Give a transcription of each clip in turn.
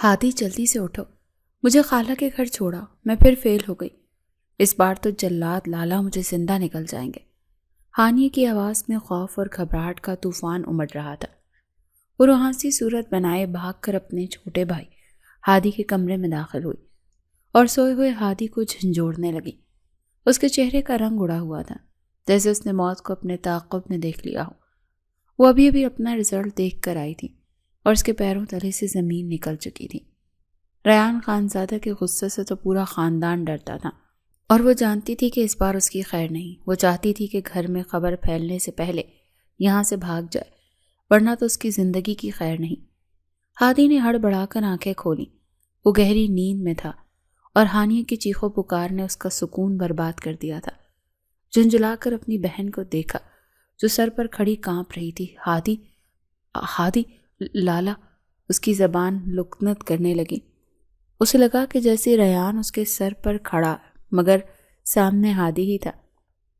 ہادی جلدی سے اٹھو، مجھے خالہ کے گھر چھوڑا، میں پھر فیل ہو گئی۔ اس بار تو جلاد لالا مجھے زندہ نکل جائیں گے۔ ہانیہ کی آواز میں خوف اور گھبراہٹ کا طوفان امڑ رہا تھا۔ وہ روحانسی صورت بنائے بھاگ کر اپنے چھوٹے بھائی ہادی کے کمرے میں داخل ہوئی اور سوئے ہوئے ہادی کو جھنجھوڑنے لگی۔ اس کے چہرے کا رنگ اڑا ہوا تھا، جیسے اس نے موت کو اپنے تعاقب میں دیکھ لیا ہو۔ وہ ابھی اپنا رزلٹ دیکھ کر آئی تھی اور اس کے پیروں تلے سے زمین نکل چکی تھی۔ ریان خانزادہ کے غصے سے تو پورا خاندان ڈرتا تھا، اور وہ جانتی تھی کہ اس بار اس کی خیر نہیں۔ وہ چاہتی تھی کہ گھر میں خبر پھیلنے سے پہلے یہاں سے بھاگ جائے، ورنہ تو اس کی زندگی کی خیر نہیں۔ ہادی نے ہڑبڑا کر آنکھیں کھولی۔ وہ گہری نیند میں تھا اور ہانیہ کی چیخو پکار نے اس کا سکون برباد کر دیا تھا۔ جھنجھلا کر اپنی بہن کو دیکھا جو سر پر کھڑی کانپ رہی تھی۔ ہادی ہادی لالا، اس کی زبان لکنت کرنے لگی۔ اسے لگا کہ جیسے ریان اس کے سر پر کھڑا، مگر سامنے ہادی ہی تھا۔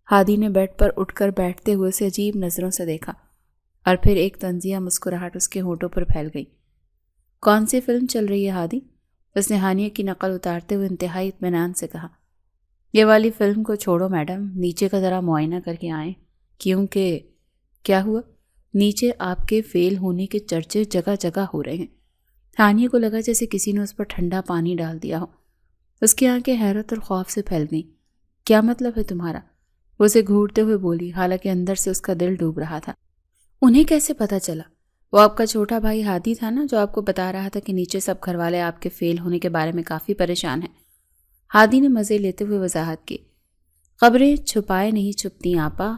ہادی نے بیڈ پر اٹھ کر بیٹھتے ہوئے اسے عجیب نظروں سے دیکھا اور پھر ایک طنزیہ مسکراہٹ اس کے ہونٹوں پر پھیل گئی۔ کون سی فلم چل رہی ہے ہادی؟ اس نے ہانیہ کی نقل اتارتے ہوئے انتہائی اطمینان سے کہا۔ یہ والی فلم کو چھوڑو میڈم، نیچے کا ذرا معائنہ کر کے آئیں۔ کیونکہ کیا ہوا؟ نیچے آپ کے فیل ہونے کے چرچے جگہ جگہ ہو رہے ہیں۔ ہانیہ کو لگا جیسے کسی نے اس پر ٹھنڈا پانی ڈال دیا ہو۔ اس کی آنکھیں حیرت اور خوف سے پھیل گئیں۔ کیا مطلب ہے تمہارا؟ وہ اسے گھورتے ہوئے بولی، حالانکہ اندر سے اس کا دل ڈوب رہا تھا۔ انہیں کیسے پتہ چلا؟ وہ آپ کا چھوٹا بھائی ہادی تھا نا، جو آپ کو بتا رہا تھا کہ نیچے سب گھر والے آپ کے فیل ہونے کے بارے میں کافی پریشان ہیں۔ ہادی نے مزے لیتے ہوئے وضاحت کی۔ خبریں چھپائے نہیں چھپتی آپا،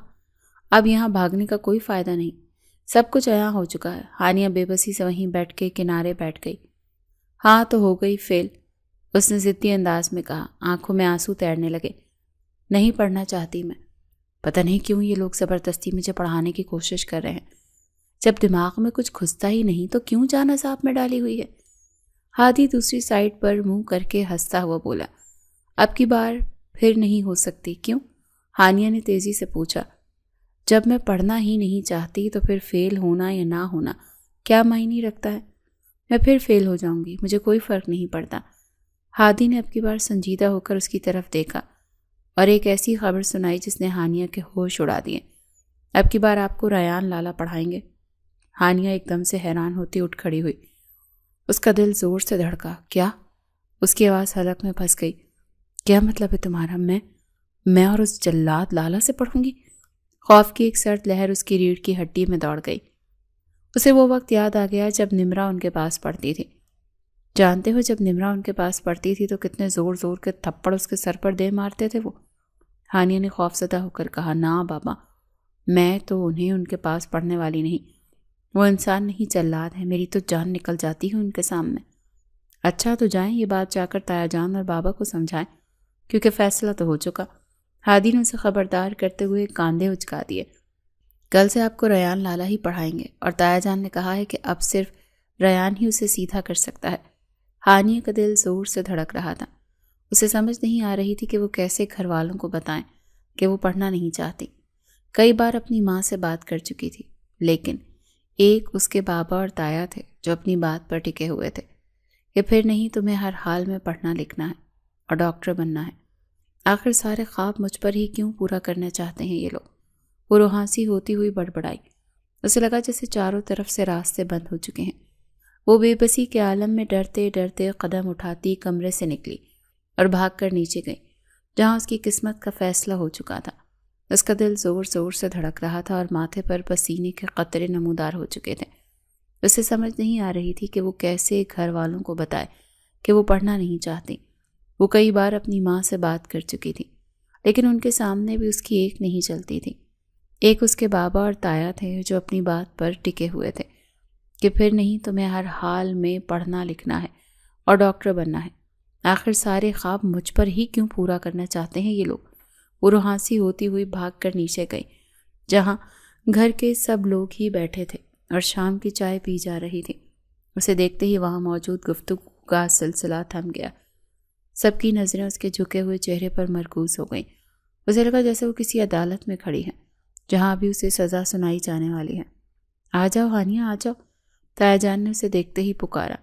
اب یہاں بھاگنے کا کوئی فائدہ نہیں، سب کچھ عیاں ہو چکا ہے۔ ہانیہ بے بسی سے وہیں بیٹھ کے کنارے بیٹھ گئی۔ ہاں تو ہو گئی فیل، اس نے ضدی انداز میں کہا۔ آنکھوں میں آنسو تیرنے لگے۔ نہیں پڑھنا چاہتی میں، پتہ نہیں کیوں یہ لوگ زبردستی مجھے پڑھانے کی کوشش کر رہے ہیں۔ جب دماغ میں کچھ گھستا ہی نہیں تو کیوں جان عذاب میں ڈالی ہوئی ہے؟ ہادی دوسری سائڈ پر منہ کر کے ہنستا ہوا بولا۔ اب کی بار پھر نہیں ہو سکتی، کیوں؟ ہانیہ نے تیزی سے پوچھا۔ جب میں پڑھنا ہی نہیں چاہتی تو پھر فیل ہونا یا نہ ہونا کیا معنی رکھتا ہے؟ میں پھر فیل ہو جاؤں گی، مجھے کوئی فرق نہیں پڑتا۔ ہادی نے اب کی بار سنجیدہ ہو کر اس کی طرف دیکھا اور ایک ایسی خبر سنائی جس نے ہانیہ کے ہوش اڑا دیے۔ اب کی بار آپ کو ریان لالا پڑھائیں گے۔ ہانیہ ایک دم سے حیران ہوتی اٹھ کھڑی ہوئی۔ اس کا دل زور سے دھڑکا۔ کیا؟ اس کی آواز حلق میں پھنس گئی۔ کیا مطلب ہے تمہارا؟ میں اور اس جلاد لالا سے پڑھوں گی؟ خوف کی ایک سرد لہر اس کی ریڑھ کی ہڈی میں دوڑ گئی۔ اسے وہ وقت یاد آ گیا جب نمرا ان کے پاس پڑھتی تھی۔ جانتے ہو جب نمرا ان کے پاس پڑھتی تھی تو کتنے زور زور کے تھپڑ اس کے سر پر دے مارتے تھے وہ؟ ہانیہ نے خوفزدہ ہو کر کہا۔ نا بابا، میں تو انہیں ان کے پاس پڑھنے والی نہیں، وہ انسان نہیں جلاد ہے، میری تو جان نکل جاتی ہے ان کے سامنے۔ اچھا تو جائیں، یہ بات جا کر تایا جان اور بابا کو سمجھائیں، کیونکہ فیصلہ تو ہو چکا۔ ہادی نے اسے خبردار کرتے ہوئے کاندھے اچکا دیے۔ کل سے آپ کو ریان لالا ہی پڑھائیں گے، اور تایا جان نے کہا ہے کہ اب صرف ریان ہی اسے سیدھا کر سکتا ہے۔ ہانیہ کا دل زور سے دھڑک رہا تھا۔ اسے سمجھ نہیں آ رہی تھی کہ وہ کیسے گھر والوں کو بتائیں کہ وہ پڑھنا نہیں چاہتی۔ کئی بار اپنی ماں سے بات کر چکی تھی، لیکن ایک اس کے بابا اور تایا تھے جو اپنی بات پر ٹکے ہوئے تھے کہ پھر نہیں، تمہیں ہر حال میں پڑھنا لکھنا ہے اور ڈاکٹر بننا ہے۔ آخر سارے خواب مجھ پر ہی کیوں پورا کرنا چاہتے ہیں یہ لوگ؟ وہ روحانسی ہوتی ہوئی بڑبڑائی۔ اسے لگا جیسے چاروں طرف سے راستے بند ہو چکے ہیں۔ وہ بے بسی کے عالم میں ڈرتے ڈرتے قدم اٹھاتی کمرے سے نکلی اور بھاگ کر نیچے گئی، جہاں اس کی قسمت کا فیصلہ ہو چکا تھا۔ اس کا دل زور زور سے دھڑک رہا تھا اور ماتھے پر پسینے کے قطرے نمودار ہو چکے تھے۔ اسے سمجھ نہیں آ رہی تھی کہ وہ کیسے گھر والوں کو بتائے کہ وہ پڑھنا نہیں چاہتی۔ وہ کئی بار اپنی ماں سے بات کر چکی تھی، لیکن ان کے سامنے بھی اس کی ایک نہیں چلتی تھی۔ ایک اس کے بابا اور تایا تھے جو اپنی بات پر ٹکے ہوئے تھے کہ پھر نہیں، تمہیں ہر حال میں پڑھنا لکھنا ہے اور ڈاکٹر بننا ہے۔ آخر سارے خواب مجھ پر ہی کیوں پورا کرنا چاہتے ہیں یہ لوگ؟ وہ روحانسی ہوتی ہوئی بھاگ کر نیچے گئی، جہاں گھر کے سب لوگ ہی بیٹھے تھے اور شام کی چائے پی جا رہی تھی۔ اسے دیکھتے ہی وہاں موجود گفتگو کا سلسلہ تھم گیا۔ سب کی نظریں اس کے جھکے ہوئے چہرے پر مرکوز ہو گئیں۔ اسے لگا جیسے وہ کسی عدالت میں کھڑی ہے جہاں ابھی اسے سزا سنائی جانے والی ہے۔ آ جاؤ ہانیہ، آ جاؤ، تایا جان نے اسے دیکھتے ہی پکارا۔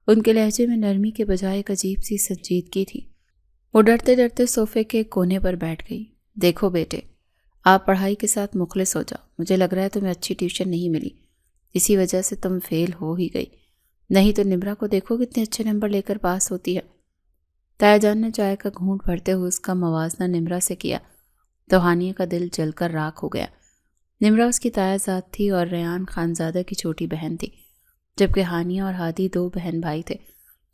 ان کے لہجے میں نرمی کے بجائے ایک عجیب سی سنجیدگی تھی۔ وہ ڈرتے ڈرتے صوفے کے کونے پر بیٹھ گئی۔ دیکھو بیٹے، آپ پڑھائی کے ساتھ مخلص ہو جاؤ۔ مجھے لگ رہا ہے تمہیں اچھی ٹیوشن نہیں ملی، اسی وجہ سے تم فیل ہو ہی گئی، نہیں تو نمرا کو دیکھو کتنے اچھے نمبر لے کر پاس ہوتی ہے۔ تایا جان نے چائے کا گھونٹ بھرتے ہوئے اس کا موازنہ نمرا سے کیا تو ہانیہ کا دل جل کر راکھ ہو گیا۔ نمرا اس کی تایا زاد تھی اور ریان خانزادہ کی چھوٹی بہن تھی، جبکہ ہانیہ اور ہادی 2 بہن بھائی تھے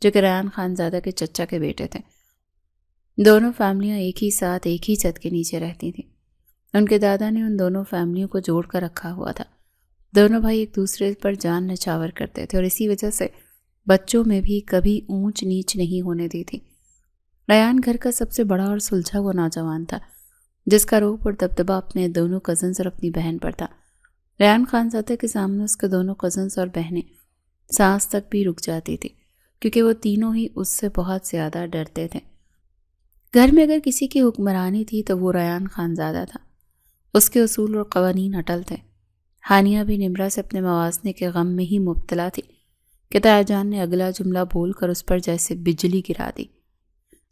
جو کہ ریان خانزادہ کے چچا کے بیٹے تھے۔ دونوں فیملیاں ایک ہی ساتھ ایک ہی چھت کے نیچے رہتی تھیں۔ ان کے دادا نے ان دونوں فیملیوں کو جوڑ کر رکھا ہوا تھا۔ دونوں بھائی ایک دوسرے پر جان نچھاور کرتے تھے اور اسی وجہ سے بچوں میں بھی کبھی اونچ نیچ نہیں ہونے دی تھی۔ ریان گھر کا سب سے بڑا اور سلجھا ہوا نوجوان تھا، جس کا روپ اور دبدبہ اپنے دونوں کزنز اور اپنی بہن پر تھا۔ ریان خانزادہ کے سامنے اس کے دونوں کزنز اور بہنیں سانس تک بھی رک جاتی تھی، کیونکہ وہ تینوں ہی اس سے بہت زیادہ ڈرتے تھے۔ گھر میں اگر کسی کی حکمرانی تھی تو وہ ریان خانزادہ تھا۔ اس کے اصول اور قوانین اٹل تھے۔ ہانیہ بھی نمرا سے اپنے موازنے کے غم میں ہی مبتلا تھی کہ تایا جان نے اگلا جملہ بول کر اس پر جیسے بجلی گرا دی۔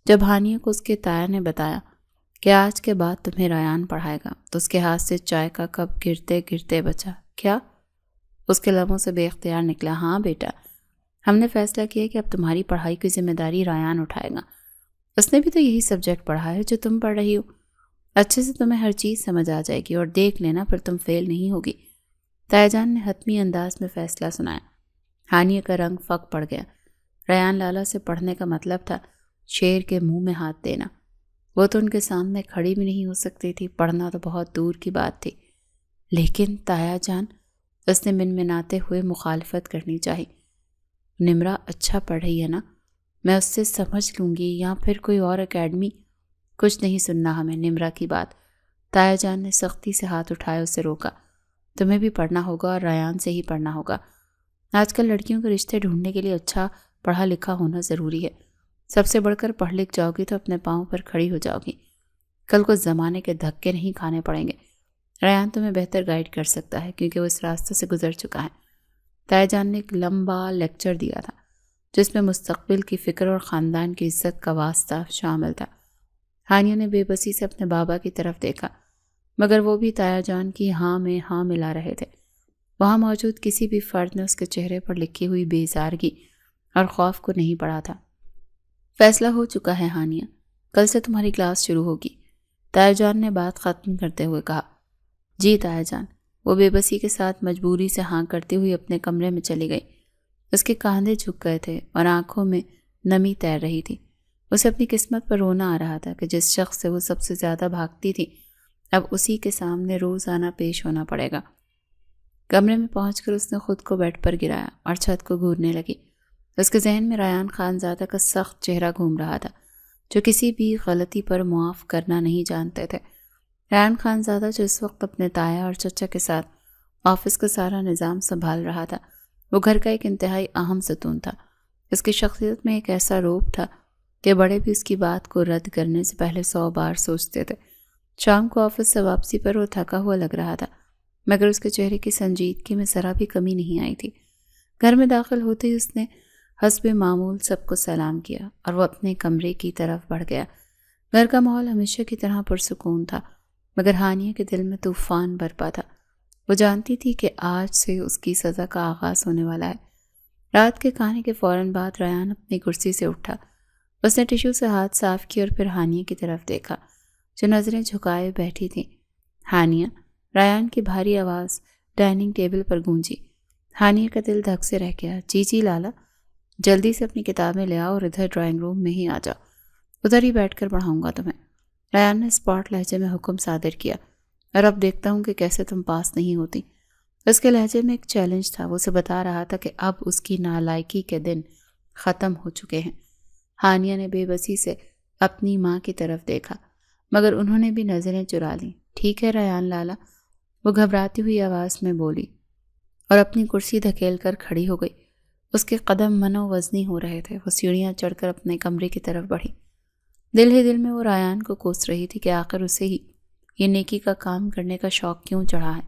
جب ہانیہ کو اس کے تایا نے بتایا کہ آج کے بعد تمہیں ریان پڑھائے گا تو اس کے ہاتھ سے چائے کا کپ گرتے گرتے بچا۔ کیا؟ اس کے لبوں سے بے اختیار نکلا، ہاں بیٹا، ہم نے فیصلہ کیا کہ اب تمہاری پڑھائی کی ذمہ داری ریان اٹھائے گا۔ اس نے بھی تو یہی سبجیکٹ پڑھا ہے جو تم پڑھ رہی ہو، اچھے سے تمہیں ہر چیز سمجھ آ جائے گی اور دیکھ لینا پھر تم فیل نہیں ہوگی۔ تایا جان نے حتمی انداز میں فیصلہ سنایا۔ ہانیہ کا رنگ فک پڑ گیا۔ ریان لالا سے پڑھنے کا مطلب تھا شیر کے منہ میں ہاتھ دینا۔ وہ تو ان کے سامنے کھڑی بھی نہیں ہو سکتی تھی، پڑھنا تو بہت دور کی بات تھی۔ لیکن تایا جان، اس نے منمناتے ہوئے مخالفت کرنی چاہی، نمرا اچھا پڑھ رہی ہے نا، میں اس سے سمجھ لوں گی، یا پھر کوئی اور اکیڈمی۔ کچھ نہیں سننا ہمیں نمرا کی بات۔ تایا جان نے سختی سے ہاتھ اٹھائے اسے روکا۔ تمہیں بھی پڑھنا ہوگا اور ریان سے ہی پڑھنا ہوگا۔ آج کل لڑکیوں کے رشتے ڈھونڈنے کے لیے اچھا پڑھا لکھا ہونا ضروری ہے۔ سب سے بڑھ کر پڑھ لکھ جاؤ گی تو اپنے پاؤں پر کھڑی ہو جاؤ گی، کل کو زمانے کے دھکے نہیں کھانے پڑیں گے۔ ریان تمہیں بہتر گائیڈ کر سکتا ہے کیونکہ وہ اس راستے سے گزر چکا ہے۔ تایا جان نے ایک لمبا لیکچر دیا تھا جس میں مستقبل کی فکر اور خاندان کی عزت کا واسطہ شامل تھا۔ ہانیہ نے بے بسی سے اپنے بابا کی طرف دیکھا، مگر وہ بھی تایا جان کی ہاں میں ہاں ملا رہے تھے۔ وہاں موجود کسی بھی فرد نے اس کے چہرے پر لکھی ہوئی بیزارگی اور خوف کو نہیں پڑھا تھا۔ فیصلہ ہو چکا ہے ہانیہ، کل سے تمہاری کلاس شروع ہوگی، تایا جان نے بات ختم کرتے ہوئے کہا۔ جی تایا جان، وہ بے بسی کے ساتھ مجبوری سے ہاں کرتی ہوئی اپنے کمرے میں چلی گئی۔ اس کے کاندھے جھک گئے تھے اور آنکھوں میں نمی تیر رہی تھی۔ اسے اپنی قسمت پر رونا آ رہا تھا کہ جس شخص سے وہ سب سے زیادہ بھاگتی تھی اب اسی کے سامنے روزانہ پیش ہونا پڑے گا۔ کمرے میں پہنچ کر اس نے خود کو بیڈ پر گرایا اور چھت کو گھورنے لگی۔ اس کے ذہن میں ریان خانزادہ کا سخت چہرہ گھوم رہا تھا جو کسی بھی غلطی پر معاف کرنا نہیں جانتے تھے۔ ریان خانزادہ جو اس وقت اپنے تایا اور چچا کے ساتھ آفس کا سارا نظام سنبھال رہا تھا، وہ گھر کا ایک انتہائی اہم ستون تھا۔ اس کی شخصیت میں ایک ایسا روپ تھا کہ بڑے بھی اس کی بات کو رد کرنے سے پہلے 100 بار سوچتے تھے۔ شام کو آفس سے واپسی پر وہ تھکا ہوا لگ رہا تھا، مگر اس کے چہرے کی سنجیدگی میں ذرا بھی کمی نہیں آئی تھی۔ گھر میں داخل ہوتے ہی اس نے حسب معمول سب کو سلام کیا اور وہ اپنے کمرے کی طرف بڑھ گیا۔ گھر کا ماحول ہمیشہ کی طرح پرسکون تھا، مگر ہانیہ کے دل میں طوفان برپا تھا۔ وہ جانتی تھی کہ آج سے اس کی سزا کا آغاز ہونے والا ہے۔ رات کے کھانے کے فوراً بعد ریان اپنی کرسی سے اٹھا۔ اس نے ٹشو سے ہاتھ صاف کیے اور پھر ہانیہ کی طرف دیکھا جو نظریں جھکائے بیٹھی تھی۔ ہانیہ، ریان کی بھاری آواز ڈائننگ ٹیبل پر گونجی۔ ہانیہ کا دل دھک سے رہ گیا۔ جی جی لالا، جلدی سے اپنی کتابیں لے آؤ اور ادھر ڈرائنگ روم میں ہی آ جاؤ، ادھر ہی بیٹھ کر پڑھاؤں گا تمہیں۔ ریان نے اسپاٹ لہجے میں حکم صادر کیا۔ اور اب دیکھتا ہوں کہ کیسے تم پاس نہیں ہوتی۔ اس کے لہجے میں ایک چیلنج تھا، وہ اسے بتا رہا تھا کہ اب اس کی نالائکی کے دن ختم ہو چکے ہیں۔ ہانیہ نے بے بسی سے اپنی ماں کی طرف دیکھا، مگر انہوں نے بھی نظریں چرا لیں۔ ٹھیک ہے ریان لالا، وہ گھبراتی ہوئی آواز میں بولی اور اپنی کرسی دھکیل کر کھڑی ہو گئی۔ اس کے قدم منو وزنی ہو رہے تھے۔ وہ سیڑھیاں چڑھ کر اپنے کمرے کی طرف بڑھی۔ دل ہی دل میں وہ ریان کو کوس رہی تھی کہ آخر اسے ہی یہ نیکی کا کام کرنے کا شوق کیوں چڑھا ہے۔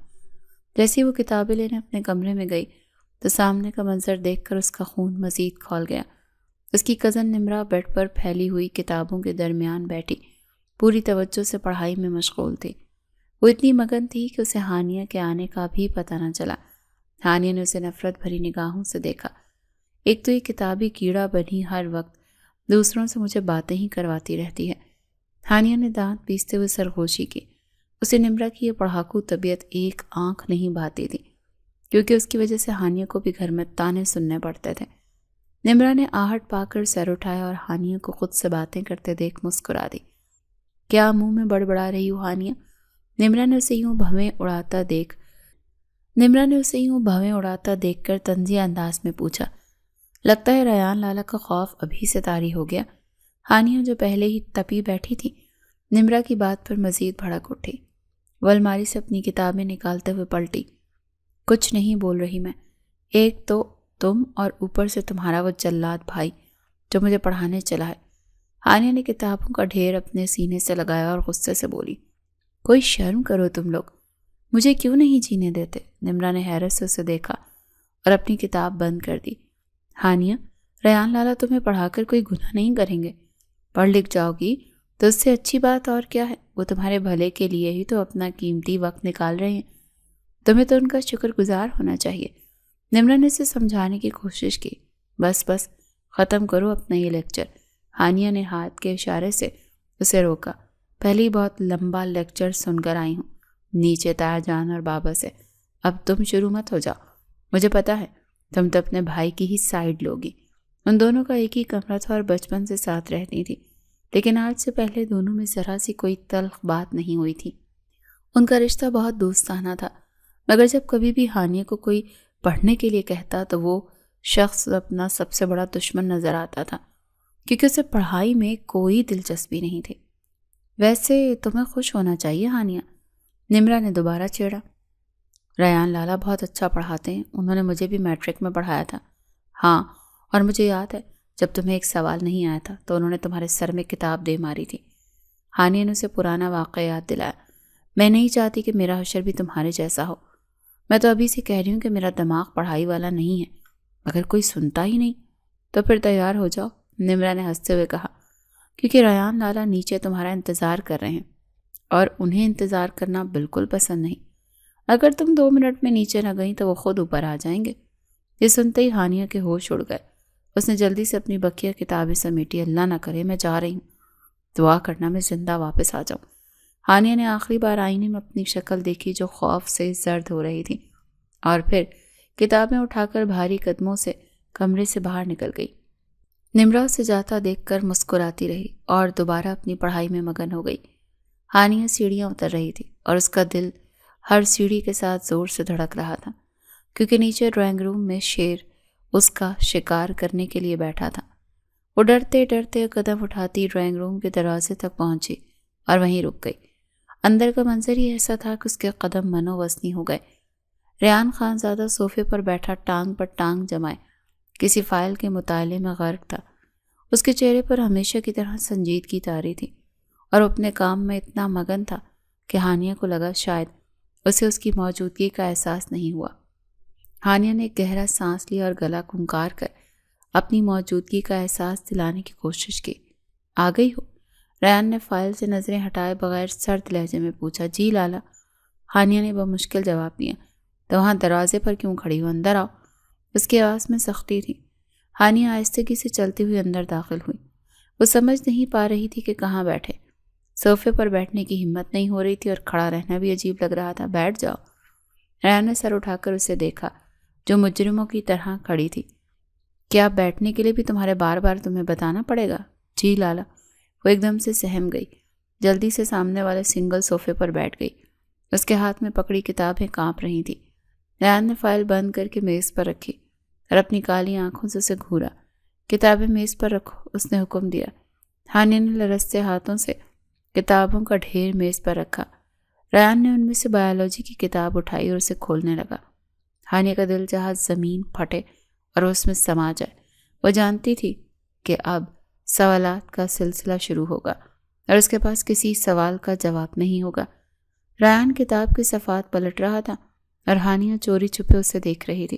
جیسے وہ کتابیں لینے اپنے کمرے میں گئی تو سامنے کا منظر دیکھ کر اس کا خون مزید کھول گیا۔ اس کی کزن نمرا بیڈ پر پھیلی ہوئی کتابوں کے درمیان بیٹھی پوری توجہ سے پڑھائی میں مشغول تھی۔ وہ اتنی مگن تھی کہ اسے ہانیہ کے آنے کا بھی پتہ نہ چلا۔ ہانیہ نے اسے نفرت بھری نگاہوں سے دیکھا۔ ایک تو یہ کتابی کیڑا بنی ہر وقت دوسروں سے مجھے باتیں ہی کرواتی رہتی ہے۔ ہانیہ نے دانت پیستے ہوئے سرگوشی کی۔ اسے نمرا کی یہ پڑھاکو طبیعت ایک آنکھ نہیں بھاتی تھی، کیونکہ اس کی وجہ سے ہانیہ کو بھی گھر میں تانے سننے پڑتے تھے۔ نمرا نے آہٹ پا کر سر اٹھایا اور ہانیہ کو خود سے باتیں کرتے دیکھ مسکرا دی۔ کیا منہ میں بڑبڑا رہی ہو ہانیہ؟ نمرا نے اسے یوں بھویں اڑاتا دیکھ کر طنزیہ انداز میں پوچھا۔ لگتا ہے ریان لالا کا خوف ابھی سے طاری ہو گیا۔ ہانیہ جو پہلے ہی تپی بیٹھی تھی، نمرا کی بات پر مزید بھڑک اٹھی۔ وہ الماری سے اپنی کتابیں نکالتے ہوئے پلٹی۔ کچھ نہیں بول رہی میں، ایک تو تم اور اوپر سے تمہارا وہ جلاد بھائی جو مجھے پڑھانے چلا ہے۔ ہانیہ نے کتابوں کا ڈھیر اپنے سینے سے لگایا اور غصے سے بولی، کوئی شرم کرو تم لوگ، مجھے کیوں نہیں جینے دیتے؟ نمرا نے حیرت سے اسے دیکھا اور اپنی کتاب بند کر دی۔ ہانیہ، ریان لالا تمہیں پڑھا کر کوئی گناہ نہیں کریں گے، پڑھ لکھ جاؤ گی تو اس سے اچھی بات اور کیا ہے؟ وہ تمہارے بھلے کے لیے ہی تو اپنا قیمتی وقت نکال رہے ہیں، تمہیں تو ان کا شکر گزار ہونا چاہیے۔ نمرا نے اسے سمجھانے کی کوشش کی۔ بس ختم کرو اپنا یہ لیکچر۔ ہانیہ نے ہاتھ کے اشارے سے اسے روکا۔ پہلے ہی بہت لمبا لیکچر سن کر آئی ہوں نیچے تایا جان اور بابا سے، اب تم شروع مت ہو جاؤ۔ مجھے پتا ہے تم تو اپنے بھائی کی ہی سائیڈ لوگی۔ ان دونوں کا ایک ہی کمرہ تھا اور بچپن سے ساتھ رہتی تھی، لیکن آج سے پہلے دونوں میں ذرا سی کوئی تلخ بات نہیں ہوئی تھی۔ ان کا رشتہ بہت دوستانہ تھا، مگر جب کبھی بھی ہانیہ کو کوئی پڑھنے کے لیے کہتا تو وہ شخص اپنا سب سے بڑا دشمن نظر آتا تھا، کیونکہ اسے پڑھائی میں کوئی دلچسپی نہیں تھی۔ ویسے تمہیں خوش ہونا چاہیے ہانیہ، نمرا نے دوبارہ چھیڑا۔ ریان لالا بہت اچھا پڑھاتے ہیں، انہوں نے مجھے بھی میٹرک میں پڑھایا تھا۔ ہاں، اور مجھے یاد ہے جب تمہیں ایک سوال نہیں آیا تھا تو انہوں نے تمہارے سر میں کتاب دے ماری تھی۔ ہانیہ نے اسے پرانا واقعہ یاد دلایا۔ میں نہیں چاہتی کہ میرا حشر بھی تمہارے جیسا ہو۔ میں تو ابھی سے کہہ رہی ہوں کہ میرا دماغ پڑھائی والا نہیں ہے، اگر کوئی سنتا ہی نہیں تو پھر تیار ہو جاؤ، نمرا نے ہنستے ہوئے کہا، کیونکہ ریان لالا نیچے تمہارا انتظار کر رہے ہیں اور انہیں انتظار کرنا بالکل پسند نہیں۔ اگر تم 2 منٹ میں نیچے نہ گئیں تو وہ خود اوپر آ جائیں گے۔ یہ سنتے ہی ہانیہ کے ہوش اڑ گئے۔ اس نے جلدی سے اپنی بقیہ کتابیں سمیٹی۔ اللہ نہ کرے میں جا رہی ہوں، دعا کرنا میں زندہ واپس آ جاؤں۔ ہانیہ نے آخری بار آئینے میں اپنی شکل دیکھی جو خوف سے زرد ہو رہی تھی، اور پھر کتابیں اٹھا کر بھاری قدموں سے کمرے سے باہر نکل گئی۔ نمرا اسے جاتا دیکھ کر مسکراتی رہی اور دوبارہ اپنی پڑھائی میں مگن ہو گئی۔ ہانیہ سیڑھیاں اتر رہی تھی اور اس کا دل ہر سیڑھی کے ساتھ زور سے دھڑک رہا تھا، کیونکہ نیچے ڈرائنگ روم میں شیر اس کا شکار کرنے کے لیے بیٹھا تھا۔ وہ ڈرتے ڈرتے قدم اٹھاتی ڈرائنگ روم کے دروازے تک پہنچی اور وہیں رک گئی۔ اندر کا منظر ہی ایسا تھا کہ اس کے قدم منو وزنی ہو گئے۔ ریان خان زادہ صوفے پر بیٹھا ٹانگ پر ٹانگ جمائے کسی فائل کے مطالعے میں غرق تھا۔ اس کے چہرے پر ہمیشہ کی طرح سنجیدگی طاری تھی اور وہ اپنے کام میں اتنا مگن تھا کہ ہانیہ کو لگا شاید اسے اس کی موجودگی کا احساس نہیں ہوا۔ ہانیہ نے گہرا سانس لیا اور گلا کھنکار کر اپنی موجودگی کا احساس دلانے کی کوشش کی۔ آ گئی ہو؟ ریان نے فائل سے نظریں ہٹائے بغیر سرد لہجے میں پوچھا۔ جی لالا، ہانیہ نے بمشکل جواب دیا۔ تو وہاں دروازے پر کیوں کھڑی ہو؟ اندر آؤ۔ اس کی آواز میں سختی تھی۔ ہانیہ آہستگی سے چلتی ہوئی اندر داخل ہوئی۔ وہ سمجھ نہیں پا رہی تھی کہ کہاں بیٹھے۔ صوفے پر بیٹھنے کی ہمت نہیں ہو رہی تھی اور کھڑا رہنا بھی عجیب لگ رہا تھا۔ بیٹھ جاؤ۔ ریان نے سر اٹھا کر اسے دیکھا جو مجرموں کی طرح کھڑی تھی۔ کیا بیٹھنے کے لیے بھی بار بار تمہیں بتانا پڑے گا؟ جی لالا۔ وہ ایک دم سے سہم گئی، جلدی سے سامنے والے سنگل صوفے پر بیٹھ گئی۔ اس کے ہاتھ میں پکڑی کتابیں کانپ رہی تھیں۔ ریان نے فائل بند کر کے میز پر رکھی اور اپنی کالی آنکھوں سے اسے گھورا۔ کتابیں میز پر رکھو، اس نے حکم دیا۔ ہانیہ نے لرزتے ہاتھوں سے کتابوں کا ڈھیر میز پر رکھا۔ ریان نے ان میں سے بایولوجی کی کتاب اٹھائی اور اسے کھولنے لگا۔ ہانیہ کا دل چاہا زمین پھٹے اور اس میں سما جائے۔ وہ جانتی تھی کہ اب سوالات کا سلسلہ شروع ہوگا اور اس کے پاس کسی سوال کا جواب نہیں ہوگا۔ ریان کتاب کے صفحات پلٹ رہا تھا اور ہانیہ چوری چھپے اسے دیکھ رہی تھی۔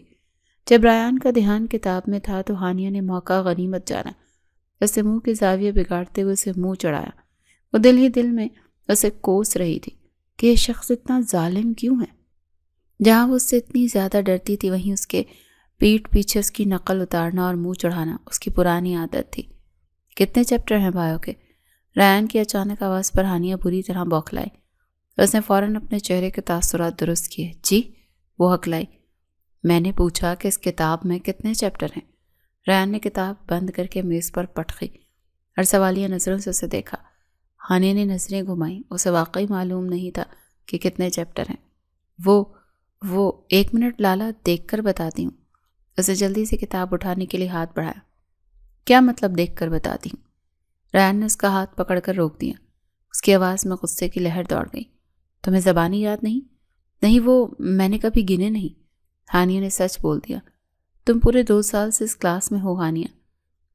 جب ریان کا دھیان کتاب میں تھا تو ہانیہ نے موقع غنیمت جانا، اسے منہ کے زاویے بگاڑتے ہوئے اسے منہ چڑھایا۔ وہ دل ہی دل میں اسے کوس رہی تھی کہ یہ شخص اتنا ظالم کیوں ہے۔ جہاں وہ اس سے اتنی زیادہ ڈرتی تھی، وہیں اس کے پیٹھ پیچھے اس کی نقل اتارنا اور منہ چڑھانا اس کی پرانی عادت تھی۔ کتنے چیپٹر ہیں بھائیوں کے؟ ریان کی اچانک آواز پر ہانیہ بری طرح بوکھلائی۔ اس نے فوراً اپنے چہرے کے تاثرات درست کیے۔ جی، وہ ہکلائی۔ میں نے پوچھا کہ اس کتاب میں کتنے چیپٹر ہیں؟ ریان نے کتاب بند کر کے میز پر پٹکی اور سوالیہ نظروں سے اسے دیکھا۔ ہانیہ نے نظریں گھمائیں، اسے واقعی معلوم نہیں تھا کہ کتنے چیپٹر ہیں۔ وہ 1 منٹ لالا، دیکھ کر بتاتی ہوں۔ اسے جلدی سے کتاب اٹھانے کے لیے ہاتھ بڑھایا۔ کیا مطلب دیکھ کر بتاتی ہوں؟ ریان نے اس کا ہاتھ پکڑ کر روک دیا۔ اس کی آواز میں غصے کی لہر دوڑ گئی۔ تمہیں زبانی یاد نہیں؟ نہیں، وہ میں نے کبھی گنے نہیں۔ ہانیہ نے سچ بول دیا۔ تم پورے 2 سال سے اس کلاس میں ہو ہانیہ۔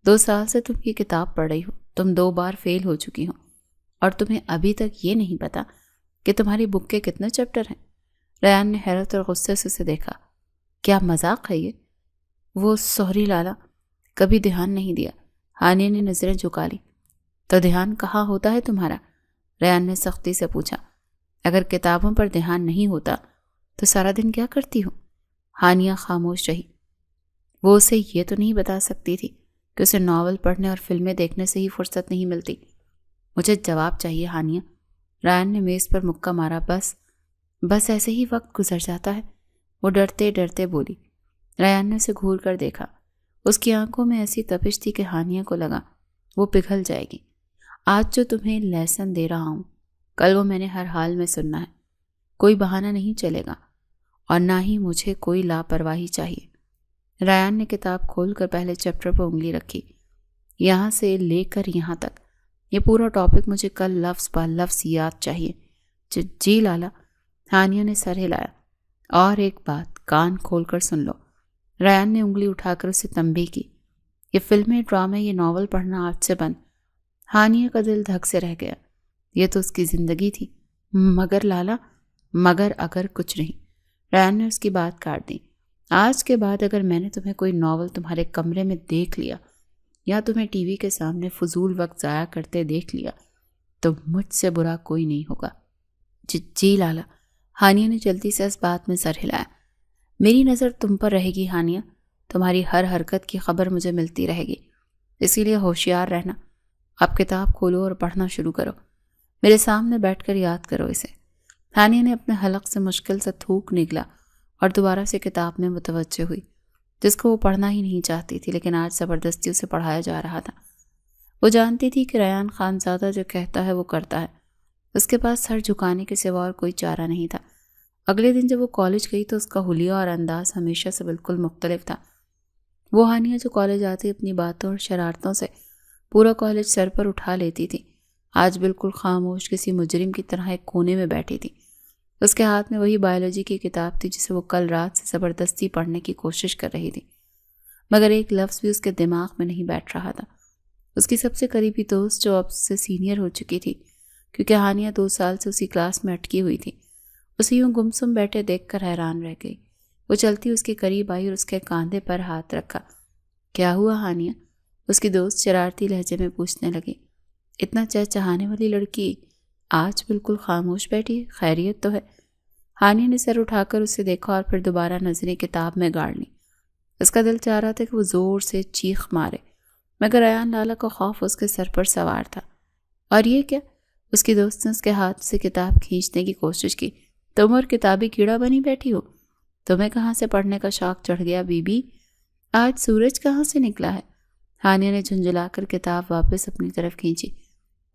2 سال سے تم یہ کتاب پڑھ رہی ہو۔ تم 2 بار فیل ہو چکی ہو اور تمہیں ابھی تک یہ نہیں پتا کہ تمہاری بک کے کتنے چیپٹر ہیں؟ ریان نے حیرت اور غصے سے اسے دیکھا۔ کیا مذاق ہے یہ؟ وہ سوری لالا، کبھی دھیان نہیں دیا۔ ہانیہ نے نظریں جھکا لی۔ تو دھیان کہاں ہوتا ہے تمہارا؟ ریان نے سختی سے پوچھا۔ اگر کتابوں پر دھیان نہیں ہوتا تو سارا دن کیا کرتی ہو؟ ہانیہ خاموش رہی۔ وہ اسے یہ تو نہیں بتا سکتی تھی کہ اسے ناول پڑھنے اور فلمیں دیکھنے سے ہی فرصت نہیں ملتی۔ مجھے جواب چاہیے ہانیہ۔ ریان نے میز پر مکہ مارا۔ بس ایسے ہی وقت گزر جاتا ہے، وہ ڈرتے ڈرتے بولی۔ ریان نے اسے گھور کر دیکھا۔ اس کی آنکھوں میں ایسی تپش تھی کہ ہانیہ کو لگا وہ پگھل جائے گی۔ آج جو تمہیں لیسن دے رہا ہوں، کل وہ میں نے ہر حال میں سننا ہے۔ کوئی بہانہ نہیں چلے گا اور نہ ہی مجھے کوئی لاپرواہی چاہیے۔ ریان نے کتاب کھول کر پہلے چیپٹر پر انگلی رکھی۔ یہاں سے لے کر یہاں تک یہ پورا ٹاپک مجھے کل لفظ با لفظ یاد چاہیے۔ جی لالا، ہانیہ نے سر ہلایا۔ اور ایک بات کان کھول کر سن لو۔ ریان نے انگلی اٹھا کر اسے تنبیہ کی۔ یہ فلمیں، ڈرامے، یہ ناول پڑھنا آج سے بند۔ ہانیہ کا دل دھک سے رہ گیا۔ یہ تو اس کی زندگی تھی۔ مگر لالا، مگر اگر کچھ نہیں۔ ریان نے اس کی بات کاٹ دی۔ آج کے بعد اگر میں نے تمہیں کوئی ناول تمہارے کمرے میں دیکھ لیا یا تمہیں ٹی وی کے سامنے فضول وقت ضائع کرتے دیکھ لیا تو مجھ سے برا کوئی نہیں ہوگا۔ جی لالا، ہانیہ نے جلدی سے اس بات میں سر ہلایا۔ میری نظر تم پر رہے گی ہانیہ، تمہاری ہر حرکت کی خبر مجھے ملتی رہے گی، اسی لیے ہوشیار رہنا۔ اب کتاب کھولو اور پڑھنا شروع کرو۔ میرے سامنے بیٹھ کر یاد کرو اسے۔ ہانیہ نے اپنے حلق سے مشکل سے تھوک نکلا اور دوبارہ سے کتاب میں متوجہ ہوئی، جس کو وہ پڑھنا ہی نہیں چاہتی تھی، لیکن آج زبردستی اسے پڑھایا جا رہا تھا۔ وہ جانتی تھی کہ ریان خان زادہ جو کہتا ہے وہ کرتا ہے، اس کے پاس سر جھکانے کے سوا اور کوئی چارہ نہیں تھا۔ اگلے دن جب وہ کالج گئی تو اس کا حلیہ اور انداز ہمیشہ سے بالکل مختلف تھا۔ وہ ہانیہ جو کالج آتی اپنی باتوں اور شرارتوں سے پورا کالج سر پر اٹھا لیتی تھی، آج بالکل خاموش کسی مجرم کی طرح ایک کونے میں بیٹھی تھی۔ اس کے ہاتھ میں وہی بایولوجی کی کتاب تھی جسے وہ کل رات سے زبردستی پڑھنے کی کوشش کر رہی تھی، مگر ایک لفظ بھی اس کے دماغ میں نہیں بیٹھ رہا تھا۔ اس کی سب سے قریبی دوست جو اب سے سینئر ہو چکی تھی، کیونکہ ہانیہ 2 سال سے اسی کلاس میں اٹکی ہوئی تھی، اسے یوں گمسم بیٹھے دیکھ کر حیران رہ گئی۔ وہ چلتی اس کے قریب آئی اور اس کے کاندھے پر ہاتھ رکھا۔ کیا ہوا ہانیہ؟ اس کی دوست شرارتی لہجے میں پوچھنے لگی۔ اتنا چہچہانے والی لڑکی آج بالکل خاموش بیٹھی، خیریت تو ہے؟ ہانیہ نے سر اٹھا کر اسے دیکھا اور پھر دوبارہ نظریں کتاب میں گاڑ لی۔ اس کا دل چاہ رہا تھا کہ وہ زور سے چیخ مارے، مگر ریان لالا کا خوف اس کے سر پر سوار تھا۔ اور یہ کیا؟ اس کی دوست نے اس کے ہاتھ سے کتاب کھینچنے کی کوشش کی۔ تم اور کتابی کیڑا بنی بیٹھی ہو؟ تمہیں کہاں سے پڑھنے کا شوق چڑھ گیا بی بی؟ آج سورج کہاں سے نکلا ہے؟ ہانیہ نے جھنجھلا کر کتاب واپس اپنی طرف کھینچی۔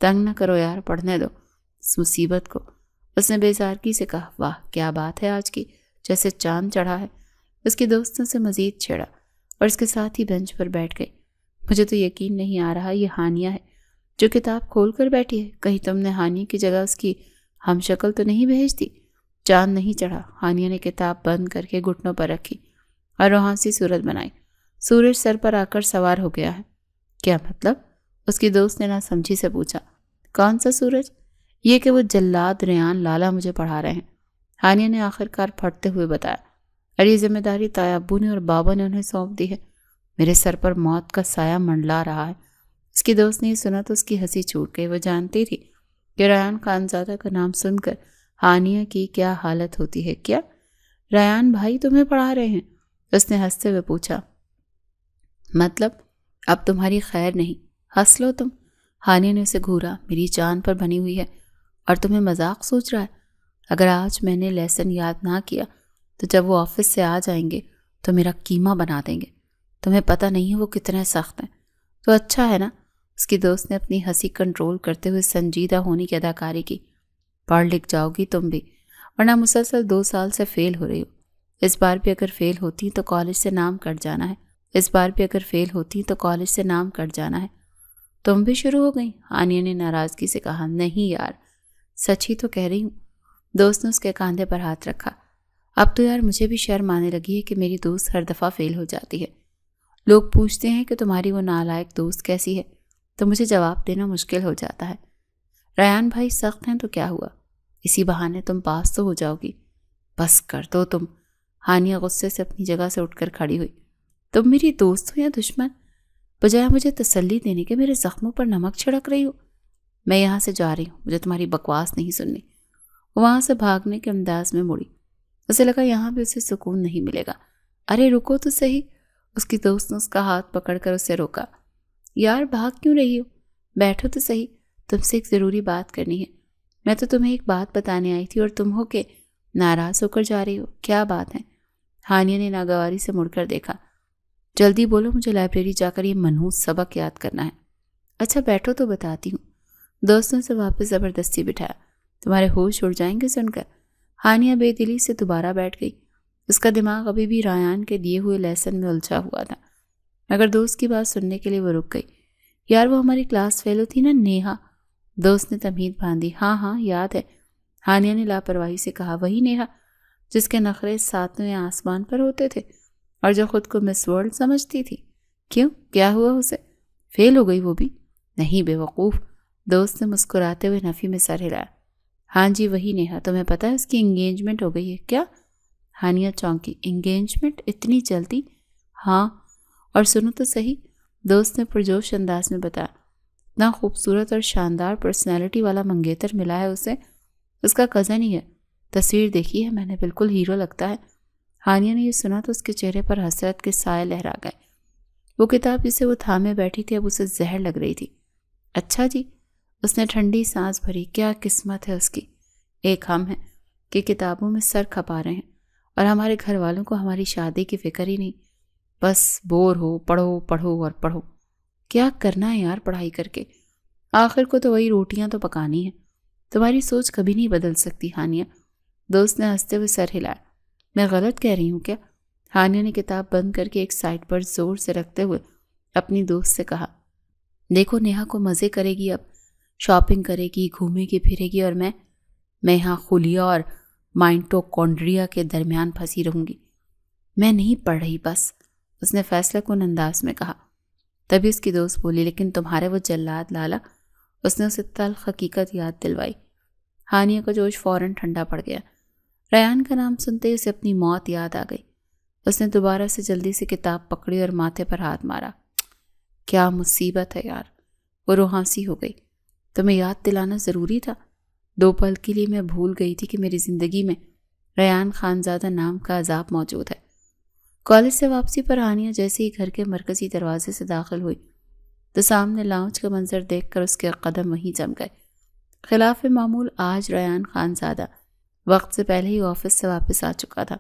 تنگ نہ کرو یار، پڑھنے دو اس مصیبت کو، اس نے بیزارگی سے کہا۔ واہ کیا بات ہے آج کی، جیسے چاند چڑھا ہے۔ اس کی دوست نے اسے مزید چھیڑا اور اس کے ساتھ ہی بینچ پر بیٹھ گئی۔ مجھے تو یقین نہیں آ رہا یہ ہانیہ ہے جو کتاب کھول کر بیٹھی ہے۔ کہیں تم نے ہانیہ کی جگہ اس کی ہم شکل تو نہیں بھیج دی؟ چاند نہیں چڑھا۔ ہانیہ نے کتاب بند کر کے گھٹنوں پر رکھی اور روحانسی صورت بنائی۔ سورج سر پر آ کر سوار ہو گیا ہے۔ کیا مطلب؟ اس کی دوست نے نہ سمجھی سے پوچھا۔ کون سا سورج؟ یہ کہ وہ جلاد ریان لالا مجھے پڑھا رہے ہیں، ہانیہ نے آخر کار پھٹتے ہوئے بتایا۔ اور یہ ذمہ داری تایا ابو نے اور بابا نے انہیں سونپ دی ہے۔ میرے سر پر موت کا سایہ منڈلا رہا ہے۔ اس کی دوست نے یہ سنا تو اس کی ہنسی چھوٹ گئی۔ وہ جانتی تھی کہ ریان خانزادہ کا نام سن کر ہانیہ کی کیا حالت ہوتی ہے۔ کیا ریان بھائی تمہیں پڑھا رہے ہیں؟ اس نے ہنستے ہوئے پوچھا۔ مطلب اب تمہاری خیر نہیں، ہنس لو تم۔ ہانیہ نے اسے گھورا۔ میری جان پر بنی ہوئی ہے اور تمہیں مذاق سوچ رہا ہے؟ اگر آج میں نے لیسن یاد نہ کیا تو جب وہ آفس سے آ جائیں گے تو میرا کیما بنا دیں گے۔ تمہیں پتہ نہیں ہے وہ کتنے سخت ہیں۔ تو اچھا ہے نا؟ اس کی دوست نے اپنی ہنسی کنٹرول کرتے ہوئے سنجیدہ ہونے کی اداکاری کی۔ پڑھ لکھ جاؤ گی تم بھی، ورنہ مسلسل 2 سال سے فیل ہو رہی ہو۔ اس بار بھی اگر فیل ہوتی تو کالج سے نام کٹ جانا ہے۔ تم بھی شروع ہو گئی؟ ہانیہ نے ناراضگی سے کہا۔ نہیں یار، سچ ہی تو کہہ رہی ہوں۔ دوست نے اس کے کاندھے پر ہاتھ رکھا۔ اب تو یار مجھے بھی شرم آنے لگی ہے کہ میری دوست ہر دفعہ فیل ہو جاتی ہے۔ لوگ پوچھتے ہیں کہ تمہاری وہ نالائق دوست کیسی ہے تو مجھے جواب دینا مشکل ہو جاتا ہے۔ ریان بھائی سخت ہیں تو کیا ہوا، اسی بہانے تم پاس تو ہو جاؤ گی۔ بس کر دو تم۔ ہانیہ غصے سے اپنی جگہ سے اٹھ کر کھڑی ہوئی۔ تم میری دوست ہو یا دشمن؟ بجائے مجھے تسلی دینے کے میرے زخموں پر نمک چھڑک رہی ہو۔ میں یہاں سے جا رہی ہوں، مجھے تمہاری بکواس نہیں سننی۔ وہاں سے بھاگنے کے انداز میں مڑی۔ اسے لگا یہاں بھی اسے سکون نہیں ملے گا۔ ارے رکو تو صحیح۔ اس کی دوست نے اس کا ہاتھ پکڑ کر اسے روکا۔ یار بھاگ کیوں رہی ہو؟ بیٹھو تو صحیح، تم سے ایک ضروری بات کرنی ہے۔ میں تو تمہیں ایک بات بتانے آئی تھی اور تم ہو کہ ناراض ہو کر جا رہی ہو۔ کیا بات ہے؟ ہانیہ نے ناگواری سے مڑ کر دیکھا۔ جلدی بولو، مجھے لائبریری جا کر یہ منحوس سبق یاد کرنا ہے۔ اچھا بیٹھو تو بتاتی ہوں۔ دوستوں سے واپس زبردستی بٹھایا۔ تمہارے ہوش اڑ جائیں گے سن کر۔ ہانیہ بے دلی سے دوبارہ بیٹھ گئی۔ اس کا دماغ ابھی بھی ریان کے دیے ہوئے لیسن میں الجھا ہوا تھا، مگر دوست کی بات سننے کے لیے وہ رک گئی۔ یار وہ ہماری کلاس فیلو تھی نا، نیہا؟ دوست نے تمہید باندھی۔ ہاں یاد ہے، ہانیہ نے لاپرواہی سے کہا۔ وہی نیہا جس کے نخرے 7ویں آسمان پر ہوتے تھے اور جو خود کو مس ورلڈ سمجھتی تھی۔ کیوں، کیا ہوا اسے؟ فیل ہو گئی وہ بھی؟ نہیں بے وقوف، دوست نے مسکراتے ہوئے نفی میں سر ہلایا۔ ہاں جی وہی نیہا، تمہیں پتہ ہے اس کی انگیجمنٹ ہو گئی ہے؟ کیا؟ ہانیہ چونکی۔ انگیجمنٹ اتنی جلدی؟ ہاں، اور سنو تو صحیح، دوست نے پرجوش انداز میں بتایا۔ اتنا خوبصورت اور شاندار پرسنالٹی والا منگیتر ملا ہے اسے، اس کا کزن ہی ہے۔ تصویر دیکھی ہے میں نے، بالکل ہیرو لگتا ہے۔ ہانیہ نے یہ سنا تو اس کے چہرے پر حسرت کے سائے لہرا گئے۔ وہ کتاب جسے وہ تھامے بیٹھی تھی اب اسے زہر لگ رہی تھی۔ اچھا جی، اس نے ٹھنڈی سانس بھری۔ کیا قسمت ہے اس کی، ایک ہم ہیں کہ کتابوں میں سر کھپا رہے ہیں اور ہمارے گھر والوں کو ہماری شادی کی فکر ہی نہیں۔ بس بور ہو، پڑھو پڑھو اور پڑھو۔ کیا کرنا ہے یار پڑھائی کر کے، آخر کو تو وہی روٹیاں تو پکانی ہیں۔ تمہاری سوچ کبھی نہیں بدل سکتی ہانیہ، دوست نے ہنستے ہوئے سر ہلایا۔ میں غلط کہہ رہی ہوں کیا؟ ہانیہ نے کتاب بند کر کے ایک سائٹ پر زور سے رکھتے ہوئے اپنی دوست سے کہا۔ دیکھو نیہا کو مزے کرے گی، اب شاپنگ کرے گی، گھومے گی پھرے گی، اور میں یہاں خلیہ اور مائنٹوکونڈریا کے درمیان پھنسی رہوں گی۔ میں نہیں پڑھ رہی بس، اس نے فیصلہ کن انداز میں کہا۔ تبھی اس کی دوست بولی، لیکن تمہارے وہ جلاد لالا، اس نے اسے تلخ حقیقت یاد دلوائی۔ ہانیہ کا جوش فوراً ٹھنڈا پڑ گیا۔ ریان کا نام سنتے ہی اسے اپنی موت یاد آ گئی۔ اس نے دوبارہ سے جلدی سے کتاب پکڑی اور ماتھے پر ہاتھ مارا۔ کیا مصیبت ہے یار، وہ روحانسی ہو گئی۔ تمہیں یاد دلانا ضروری تھا؟ 2 پل کے لیے میں بھول گئی تھی کہ میری زندگی میں ریان خانزادہ نام کا عذاب موجود ہے۔ کالج سے واپسی پر ہانیہ جیسے ہی گھر کے مرکزی دروازے سے داخل ہوئی تو سامنے لاؤنج کا منظر دیکھ کر اس کے قدم وہیں جم گئے۔ خلاف معمول آج ریان خانزادہ وقت سے پہلے ہی آفس سے واپس آ چکا تھا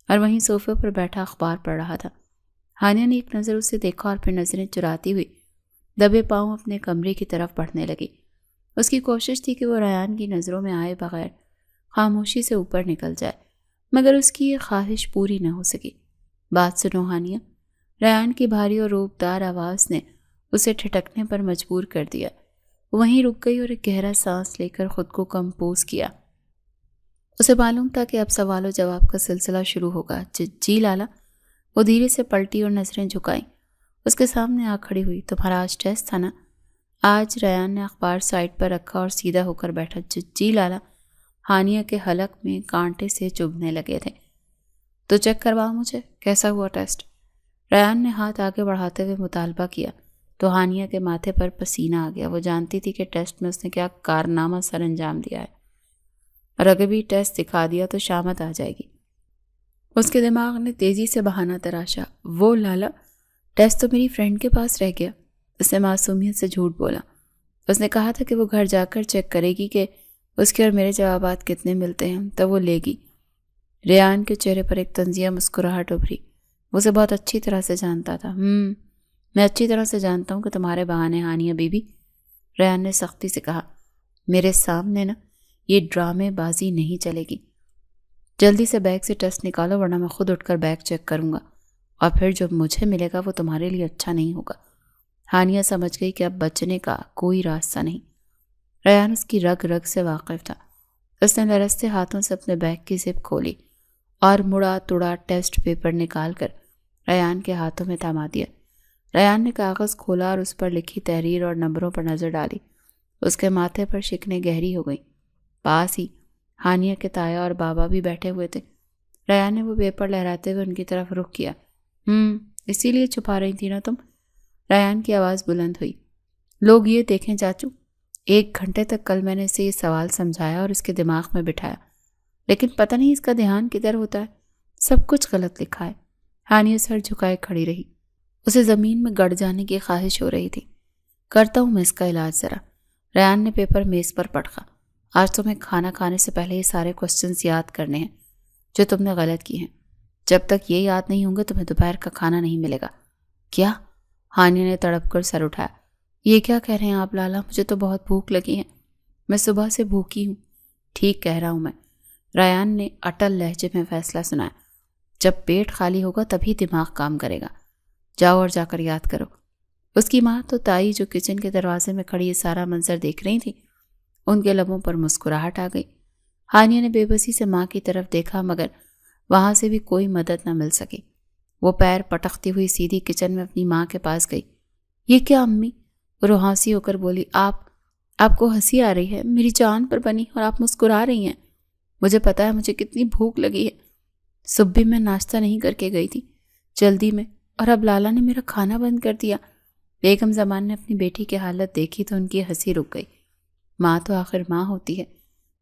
اور وہیں صوفے پر بیٹھا اخبار پڑھ رہا تھا۔ ہانیہ نے ایک نظر اسے دیکھا اور پھر نظریں چراتی ہوئی دبے پاؤں اپنے کمرے کی طرف بڑھنے لگی۔ اس کی کوشش تھی کہ وہ ریان کی نظروں میں آئے بغیر خاموشی سے اوپر نکل جائے، مگر اس کی یہ خواہش پوری نہ ہو سکی۔ بات سنو ہانیہ، ریان کی بھاری اور روبدار آواز نے اسے ٹھٹکنے پر مجبور کر دیا۔ وہیں رک گئی اور ایک گہرا سانس لے کر خود کو کمپوز کیا۔ اسے معلوم تھا کہ اب سوال و جواب کا سلسلہ شروع ہوگا۔ جی لالا، وہ دھیرے سے پلٹی اور نظریں جھکائیں۔ اس کے سامنے آ کھڑی ہوئی۔ تمہارا آج ٹیسٹ تھا نا؟ آج ریان نے اخبار سائٹ پر رکھا اور سیدھا ہو کر بیٹھا۔ جی لالا، ہانیہ کے حلق میں کانٹے سے چبھنے لگے تھے۔ تو چیک کرواؤ مجھے، کیسا ہوا ٹیسٹ؟ ریان نے ہاتھ آگے بڑھاتے ہوئے مطالبہ کیا تو ہانیہ کے ماتھے پر پسینہ آ گیا۔ وہ جانتی تھی کہ ٹیسٹ میں اس نے کیا کارنامہ سر انجام دیا ہے، اور اگر بھی ٹیسٹ دکھا دیا تو شامت آ جائے گی۔ اس کے دماغ نے تیزی سے بہانہ تراشا۔ وہ لالا، ٹیسٹ تو میری فرینڈ کے پاس رہ گیا۔ اس نے معصومیت سے جھوٹ بولا۔ اس نے کہا تھا کہ وہ گھر جا کر چیک کرے گی کہ اس کے اور میرے جوابات کتنے ملتے ہیں، تب وہ لے گی۔ ریان کے چہرے پر ایک طنزیہ مسکراہٹ ابھری۔ وہ اسے بہت اچھی طرح سے جانتا تھا۔ میں اچھی طرح سے جانتا ہوں کہ تمہارے بہانے ہانیہ بی بی، ریان نے سختی سے کہا۔ میرے سامنے نا یہ ڈرامے بازی نہیں چلے گی۔ جلدی سے بیگ سے ٹیسٹ نکالو ورنہ میں خود اٹھ کر بیگ چیک کروں گا، اور پھر جو مجھے ملے گا وہ تمہارے لیے اچھا نہیں ہوگا۔ ہانیہ سمجھ گئی کہ اب بچنے کا کوئی راستہ نہیں۔ ریان اس کی رگ رگ سے واقف تھا۔ اس نے لرزتے ہاتھوں سے اپنے بیگ کی زپ کھولی اور مڑا توڑا ٹیسٹ پیپر نکال کر ریان کے ہاتھوں میں تھما دیا۔ ریان نے کاغذ کھولا اور اس پر لکھی تحریر اور نمبروں پر نظر ڈالی۔ اس کے ماتھے پر شکنیں گہری ہو گئیں۔ پاس ہی ہانیہ کے تایا اور بابا بھی بیٹھے ہوئے تھے۔ ریان نے وہ پیپر لہراتے ہوئے ان کی طرف رخ کیا۔ اسی لیے چھپا رہی تھی نا تم؟ ریان کی آواز بلند ہوئی۔ لوگ یہ دیکھیں چاچو، 1 گھنٹے تک کل میں نے اسے یہ سوال سمجھایا اور اس کے دماغ میں بٹھایا، لیکن پتہ نہیں اس کا دھیان کدھر ہوتا ہے۔ سب کچھ غلط لکھا ہے۔ ہانیہ سر جھکائے کھڑی رہی۔ اسے زمین میں گڑ جانے کی خواہش ہو رہی تھی۔ کرتا ہوں میں اس کا علاج ذرا۔ ریان نے پیپر میز پر پٹکا۔ آج تمہیں کھانا کھانے سے پہلے یہ سارے کوسچنز یاد کرنے ہیں جو تم نے غلط کی ہیں۔ جب تک یہ یاد نہیں ہوں گے تمہیں دوپہر کا کھانا نہیں ملے گا۔ کیا؟ ہانیہ نے تڑپ کر سر اٹھایا۔ یہ کیا کہہ رہے ہیں آپ لالا؟ مجھے تو بہت بھوک لگی ہے۔ میں صبح سے بھوکی ہوں۔ ٹھیک کہہ رہا ہوں میں، ریان نے اٹل لہجے میں فیصلہ سنایا۔ جب پیٹ خالی ہوگا تبھی دماغ کام کرے گا۔ جاؤ اور جا کر یاد کرو۔ اس کی ماں تو تائی جو کچن کے دروازے میں کھڑی یہ سارا منظر دیکھ رہی تھی، ان کے لبوں پر مسکراہٹ آ گئی۔ ہانیہ نے بے بسی سے ماں کی طرف دیکھا مگر وہاں سے بھی کوئی مدد نہ مل سکی۔ وہ پیر پٹکتی ہوئی سیدھی کچن میں اپنی ماں کے پاس گئی۔ یہ کیا امی؟ وہ روحانسی ہو کر بولی۔ آپ کو ہنسی آ رہی ہے؟ میری جان پر بنی، اور آپ مسکرا رہی ہیں۔ مجھے پتا ہے مجھے کتنی بھوک لگی ہے۔ صبح بھی میں ناشتہ نہیں کر کے گئی تھی جلدی میں، اور اب لالا نے میرا کھانا بند کر دیا۔ بیگم زمان نے اپنی بیٹی کی حالت دیکھی تو ان کی ہنسی رک گئی۔ ماں تو آخر ماں ہوتی ہے۔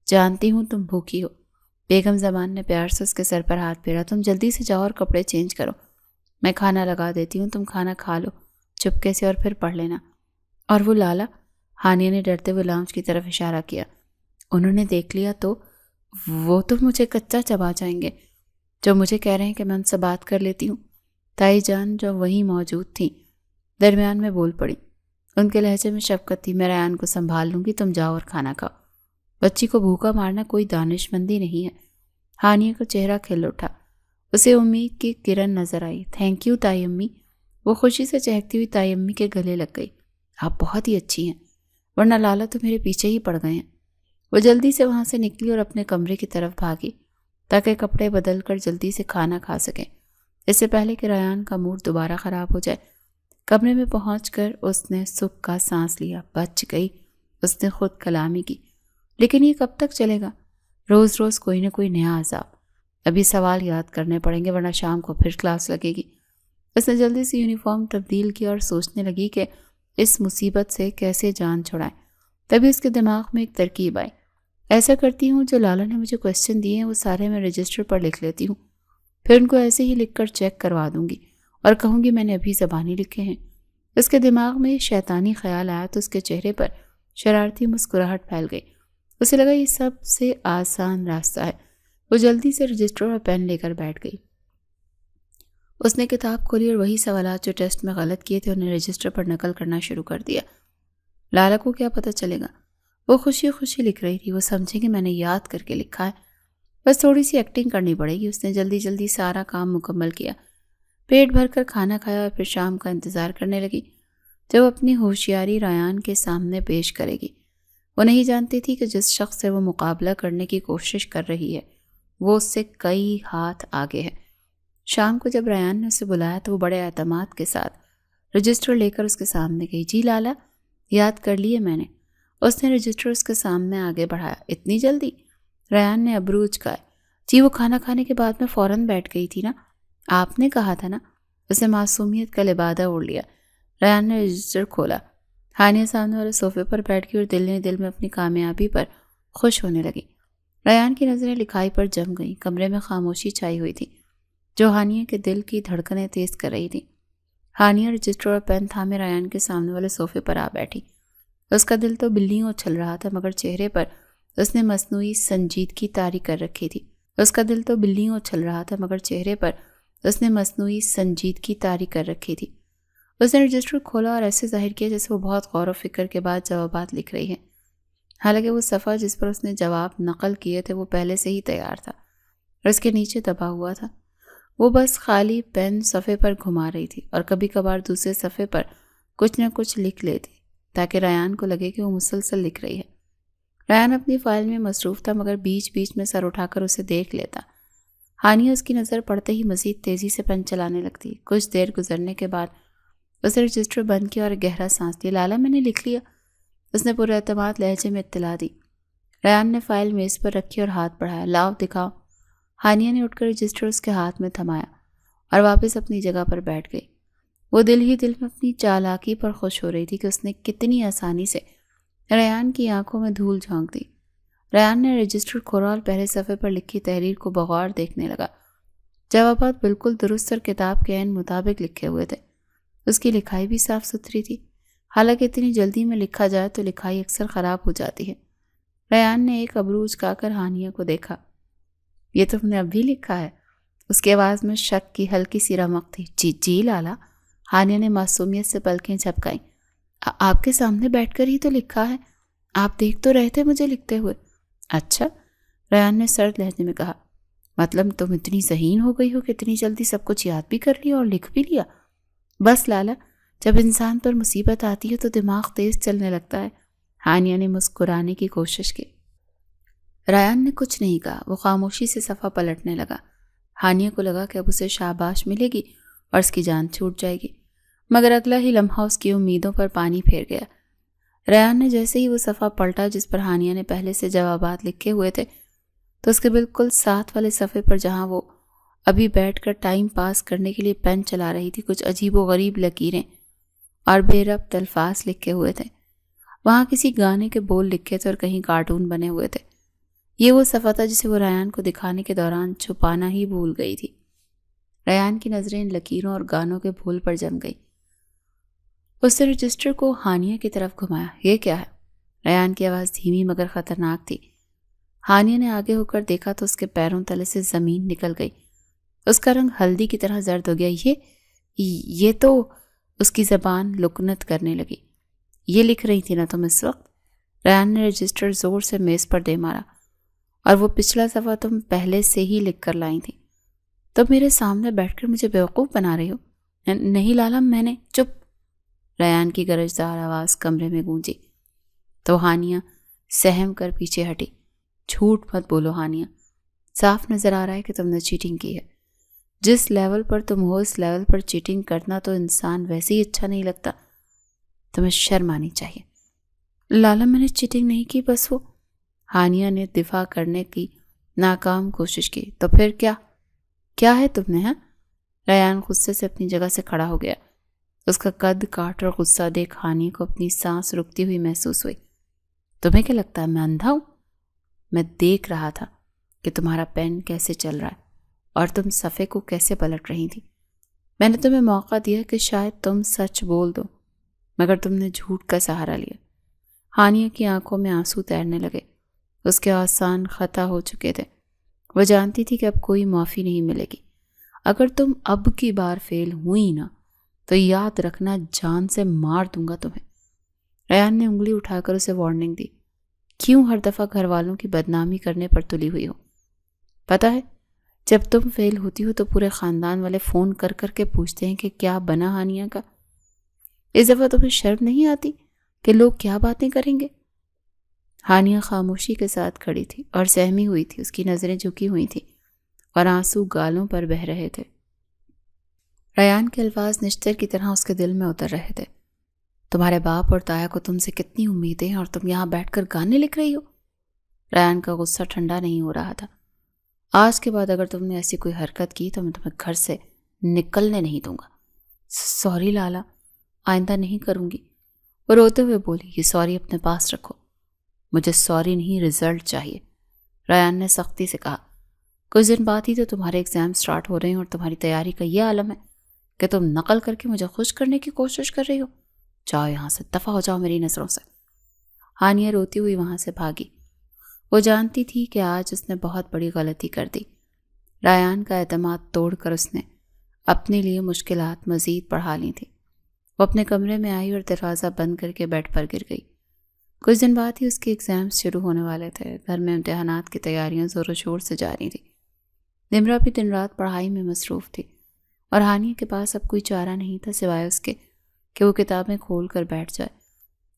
جانتی ہوں تم بھوکی ہو۔ بیگم زمان نے پیار سے اس کے سر پر ہاتھ پھیرا۔ تم جلدی سے جاؤ اور کپڑے چینج کرو، میں کھانا لگا دیتی ہوں، تم کھانا کھا لو چپکے سے اور پھر پڑھ لینا۔ اور وہ لالا؟ ہانیہ نے ڈرتے ہوئے لاؤنج کی طرف اشارہ کیا۔ انہوں نے دیکھ لیا تو وہ تو مجھے کچا چبا جائیں گے۔ جو مجھے کہہ رہے ہیں کہ میں ان سے بات کر لیتی ہوں۔ تائی جان جو وہیں موجود تھیں درمیان میں بول پڑی۔ ان کے لہجے میں شفقت تھی۔ میں ریان کو سنبھال لوں گی، تم جاؤ اور کھانا کھاؤ۔ بچی کو بھوکا مارنا کوئی دانش مندی نہیں ہے۔ ہانیہ کا چہرہ کھل اٹھا۔ اسے امید کی کرن نظر آئی۔ تھینک یو تائی امی۔ وہ خوشی سے چہکتی ہوئی تائی امی کے گلے لگ گئی۔ آپ بہت ہی اچھی ہیں، ورنہ لالا تو میرے پیچھے ہی پڑ گئے ہیں۔ وہ جلدی سے وہاں سے نکلی اور اپنے کمرے کی طرف بھاگی تاکہ کپڑے بدل کر جلدی سے کھانا کھا سکیں، اس سے پہلے کہ ریان کا موڈ دوبارہ خراب ہو جائے۔ کمرے میں پہنچ کر اس نے سکھ کا سانس لیا۔ بچ گئی، اس نے خود کلامی کی۔ لیکن یہ کب تک چلے گا؟ روز روز کوئی نہ کوئی نیا عذاب۔ ابھی سوال یاد کرنے پڑیں گے ورنہ شام کو پھر کلاس لگے گی۔ اس نے جلدی سے یونیفارم تبدیل کیا اور سوچنے لگی کہ اس مصیبت سے کیسے جان چھڑائیں۔ تبھی اس کے دماغ میں ایک ترکیب آئی۔ ایسا کرتی ہوں، جو لالا نے مجھے کوسچن دیے ہیں وہ سارے میں رجسٹر پر لکھ لیتی ہوں، پھر ان کو ایسے ہی لکھ کر چیک کروا دوں گی اور کہوں گی میں نے ابھی زبانی لکھے ہیں۔ اس کے دماغ میں شیطانی خیال آیا تو اس کے چہرے پر شرارتی مسکراہٹ پھیل گئی۔ اسے لگا یہ سب سے آسان راستہ ہے۔ وہ جلدی سے رجسٹر اور پین لے کر بیٹھ گئی۔ اس نے کتاب کھولی اور وہی سوالات جو ٹیسٹ میں غلط کیے تھے انہیں رجسٹر پر نقل کرنا شروع کر دیا۔ لالا کو کیا پتہ چلے گا؟ وہ خوشی خوشی لکھ رہی تھی۔ وہ سمجھے کہ میں نے یاد کر کے لکھا ہے، بس تھوڑی سی ایکٹنگ کرنی پڑے گی۔ اس نے جلدی جلدی سارا کام مکمل کیا، پیٹ بھر کر کھانا کھایا اور پھر شام کا انتظار کرنے لگی جب اپنی ہوشیاری ریان کے سامنے پیش کرے گی۔ وہ نہیں جانتی تھی کہ جس شخص سے وہ مقابلہ کرنے کی کوشش کر رہی ہے وہ اس سے کئی ہاتھ آگے ہے۔ شام کو جب ریان نے اسے بلایا تو وہ بڑے اعتماد کے ساتھ رجسٹر لے کر اس کے سامنے گئی۔ جی لالا، یاد کر لیے میں نے۔ اس نے رجسٹر اس کے سامنے آگے بڑھایا۔ اتنی جلدی؟ ریان نے ابرو اچکائے۔ جی وہ کھانا کھانے کے بعد میں فوراً بیٹھ گئی تھی نا، آپ نے کہا تھا نا۔ اسے معصومیت کا لبادہ اوڑھ لیا۔ ریان نے رجسٹر کھولا۔ ہانیہ سامنے والے صوفے پر بیٹھ گئی اور دل میں اپنی کامیابی پر خوش ہونے لگی۔ ریان کی نظریں لکھائی پر جم گئیں۔ کمرے میں خاموشی چھائی ہوئی تھی جو ہانیہ کے دل کی دھڑکنیں تیز کر رہی تھی۔ ہانیہ رجسٹر اور پین تھامے ریان کے سامنے والے صوفے پر آ بیٹھی۔ اس کا دل تو بلیوں اچھل رہا تھا، مگر چہرے پر اس نے مصنوعی سنجیدگی طاری کر رکھی تھی۔ اس نے رجسٹر کھولا اور ایسے ظاہر کیا جیسے وہ بہت غور و فکر کے بعد جوابات لکھ رہی ہے۔ حالانکہ وہ صفحہ جس پر اس نے جواب نقل کیے تھے وہ پہلے سے ہی تیار تھا اور اس کے نیچے دبا ہوا تھا۔ وہ بس خالی پین صفحے پر گھما رہی تھی اور کبھی کبھار دوسرے صفحے پر کچھ نہ کچھ لکھ لیتی تاکہ ریان کو لگے کہ وہ مسلسل لکھ رہی ہے۔ ریان اپنی فائل میں مصروف تھا، مگر بیچ بیچ میں سر اٹھا کر اسے دیکھ لیتا۔ ہانیہ اس کی نظر پڑتے ہی مزید تیزی سے پین چلانے لگتی۔ کچھ دیر گزرنے کے بعد اس نے رجسٹر بند کیا اور ایک گہرا سانس لیا۔ لالا میں نے لکھ لیا، اس نے پورے اعتماد لہجے میں اطلاع دی۔ ریان نے فائل میز پر رکھی اور ہاتھ بڑھایا۔ لاؤ دکھاؤ۔ ہانیہ نے اٹھ کر رجسٹر اس کے ہاتھ میں تھمایا اور واپس اپنی جگہ پر بیٹھ گئی۔ وہ دل ہی دل میں اپنی چالاکی پر خوش ہو رہی تھی کہ اس نے کتنی آسانی سے ریان کی آنکھوں میں دھول جھونک دی۔ ریان نے رجسٹر کھولا اور پہلے صفحے پر لکھی تحریر کو بغور دیکھنے لگا۔ جوابات بالکل درست اور کتاب کے عین مطابق لکھے ہوئے تھے۔ اس کی لکھائی بھی صاف ستھری تھی۔ حالانکہ اتنی جلدی میں لکھا جائے تو لکھائی اکثر خراب ہو جاتی ہے۔ ریان نے ایک ابرو اچکا کر ہانیہ کو دیکھا۔ یہ تم نے اب بھی لکھا ہے؟ اس کی آواز میں شک کی ہلکی سی رمق تھی۔ جی لالا، ہانیہ نے معصومیت سے پلکیں جھپکائیں۔ آپ کے سامنے بیٹھ کر ہی تو لکھا ہے، آپ دیکھ تو رہے تھے مجھے لکھتے ہوئے۔ اچھا، ریان نے سرد لہجے میں کہا، مطلب تم اتنی ذہین ہو گئی ہو کہ اتنی جلدی سب کچھ یاد بھی کر لیا اور لکھ بھی لیا؟ بس لالا، جب انسان پر مصیبت آتی ہے تو دماغ تیز چلنے لگتا ہے۔ ہانیہ نے مسکرانے کی کوشش کی۔ ریان نے کچھ نہیں کہا۔ وہ خاموشی سے صفحہ پلٹنے لگا۔ ہانیہ کو لگا کہ اب اسے شاباش ملے گی اور اس کی جان چھوٹ جائے گی، مگر اگلا ہی لمحہ اس کی امیدوں پر پانی پھیر گیا۔ ریان نے جیسے ہی وہ صفحہ پلٹا جس پر ہانیہ نے پہلے سے جوابات لکھے ہوئے تھے تو اس کے بالکل ساتھ والے صفحے پر جہاں وہ ابھی بیٹھ کر ٹائم پاس کرنے کے لیے پین چلا رہی تھی کچھ عجیب و غریب لکیریں اور بے ربط الفاظ لکھے ہوئے تھے۔ وہاں کسی گانے کے بول لکھے تھے اور کہیں کارٹون بنے ہوئے تھے۔ یہ وہ صفحہ تھا جسے وہ ریان کو دکھانے کے دوران چھپانا ہی بھول گئی تھی۔ ریان کی نظریں ان لکیروں اور گانوں کے بھول پر جم گئی۔ اس نے رجسٹر کو ہانیہ کی طرف گھمایا۔ یہ کیا ہے؟ ریان کی آواز دھیمی مگر خطرناک تھی۔ ہانیہ نے آگے ہو کر دیکھا تو اس کے پیروں تلے سے زمین نکل گئی۔ اس کا رنگ ہلدی کی طرح زرد ہو گیا۔ یہ تو اس کی زبان لکنت کرنے لگی۔ یہ لکھ رہی تھی نا تم اس وقت؟ ریان نے رجسٹر زور سے میز پر دے مارا۔ اور وہ پچھلا صفحہ تم پہلے سے ہی لکھ کر لائی تھی؟ تم میرے سامنے بیٹھ کر مجھے بیوقوف بنا رہی ہو؟ نہیں لالا، میں نے… چپ! ریان کی گرجدار آواز کمرے میں گونجی تو ہانیہ سہم کر پیچھے ہٹی۔ جھوٹ مت بولو ہانیہ، صاف نظر آ رہا ہے کہ تم نے چیٹنگ کی ہے۔ جس لیول پر تم ہو اس لیول پر چیٹنگ کرنا تو انسان ویسے ہی اچھا نہیں لگتا۔ تمہیں شرم آنی چاہیے۔ لالا میں نے چیٹنگ نہیں کی، بس وہ… ہانیہ نے دفاع کرنے کی ناکام کوشش کی۔ تو پھر کیا ہے تم نے؟ ہاں؟ ریان غصے سے اپنی جگہ سے کھڑا ہو گیا۔ اس کا قد کاٹ اور غصہ دیکھ ہانیہ کو اپنی سانس رکتی ہوئی محسوس ہوئی۔ تمہیں کیا لگتا ہے میں اندھا ہوں؟ میں دیکھ رہا تھا کہ تمہارا پین کیسے چل رہا ہے اور تم صفحے کو کیسے پلٹ رہی تھی۔ میں نے تمہیں موقع دیا کہ شاید تم سچ بول دو، مگر تم نے جھوٹ کا سہارا لیا۔ ہانیہ کی آنکھوں میں آنسو تیرنے لگے۔ اس کے آسان خطا ہو چکے تھے۔ وہ جانتی تھی کہ اب کوئی معافی نہیں ملے گی۔ اگر تم اب کی بار فیل ہوئی نا تو یاد رکھنا جان سے مار دوں گا تمہیں۔ ریان نے انگلی اٹھا کر اسے وارننگ دی۔ کیوں ہر دفعہ گھر والوں کی بدنامی کرنے پر تلی ہوئی ہو؟ پتہ ہے جب تم فیل ہوتی ہو تو پورے خاندان والے فون کر کر کے پوچھتے ہیں کہ کیا بنا ہانیہ کا۔ اس دفعہ تمہیں شرم نہیں آتی کہ لوگ کیا باتیں کریں گے؟ ہانیہ خاموشی کے ساتھ کھڑی تھی اور سہمی ہوئی تھی۔ اس کی نظریں جھکی ہوئی تھیں اور آنسو گالوں پر بہہ رہے تھے۔ ریان کے الفاظ نشتر کی طرح اس کے دل میں اتر رہے تھے۔ تمہارے باپ اور تایا کو تم سے کتنی امیدیں ہیں اور تم یہاں بیٹھ کر گانے لکھ رہی ہو؟ ریان کا غصہ ٹھنڈا نہیں ہو رہا تھا۔ آج کے بعد اگر تم نے ایسی کوئی حرکت کی تو میں تمہیں گھر سے نکلنے نہیں دوں گا۔ سوری لالا، آئندہ نہیں کروں گی، وہ روتے ہوئے بولی۔ یہ سوری اپنے پاس رکھو، مجھے سوری نہیں رزلٹ چاہیے، ریان نے سختی سے کہا۔ کچھ دن بعد ہی تو تمہارے ایگزام سٹارٹ ہو رہے ہیں اور تمہاری تیاری کا یہ عالم ہے کہ تم نقل کر کے مجھے خوش کرنے کی کوشش کر رہی ہو۔ جاؤ یہاں سے، دفع ہو جاؤ میری نظروں سے۔ ہانیہ روتی ہوئی وہاں سے بھاگی۔ وہ جانتی تھی کہ آج اس نے بہت بڑی غلطی کر دی۔ ریان کا اعتماد توڑ کر اس نے اپنے لیے مشکلات مزید بڑھا لی تھی۔ وہ اپنے کمرے میں آئی اور دروازہ بند کر کے بیڈ پر گر گئی۔ کچھ دن بعد ہی اس کے ایگزامز شروع ہونے والے تھے۔ گھر میں امتحانات کی تیاریاں زور و شور سے جاری تھیں۔ نمرا بھی دن رات پڑھائی میں مصروف تھی اور ہانیہ کے پاس اب کوئی چارہ نہیں تھا سوائے اس کے کہ وہ کتابیں کھول کر بیٹھ جائے۔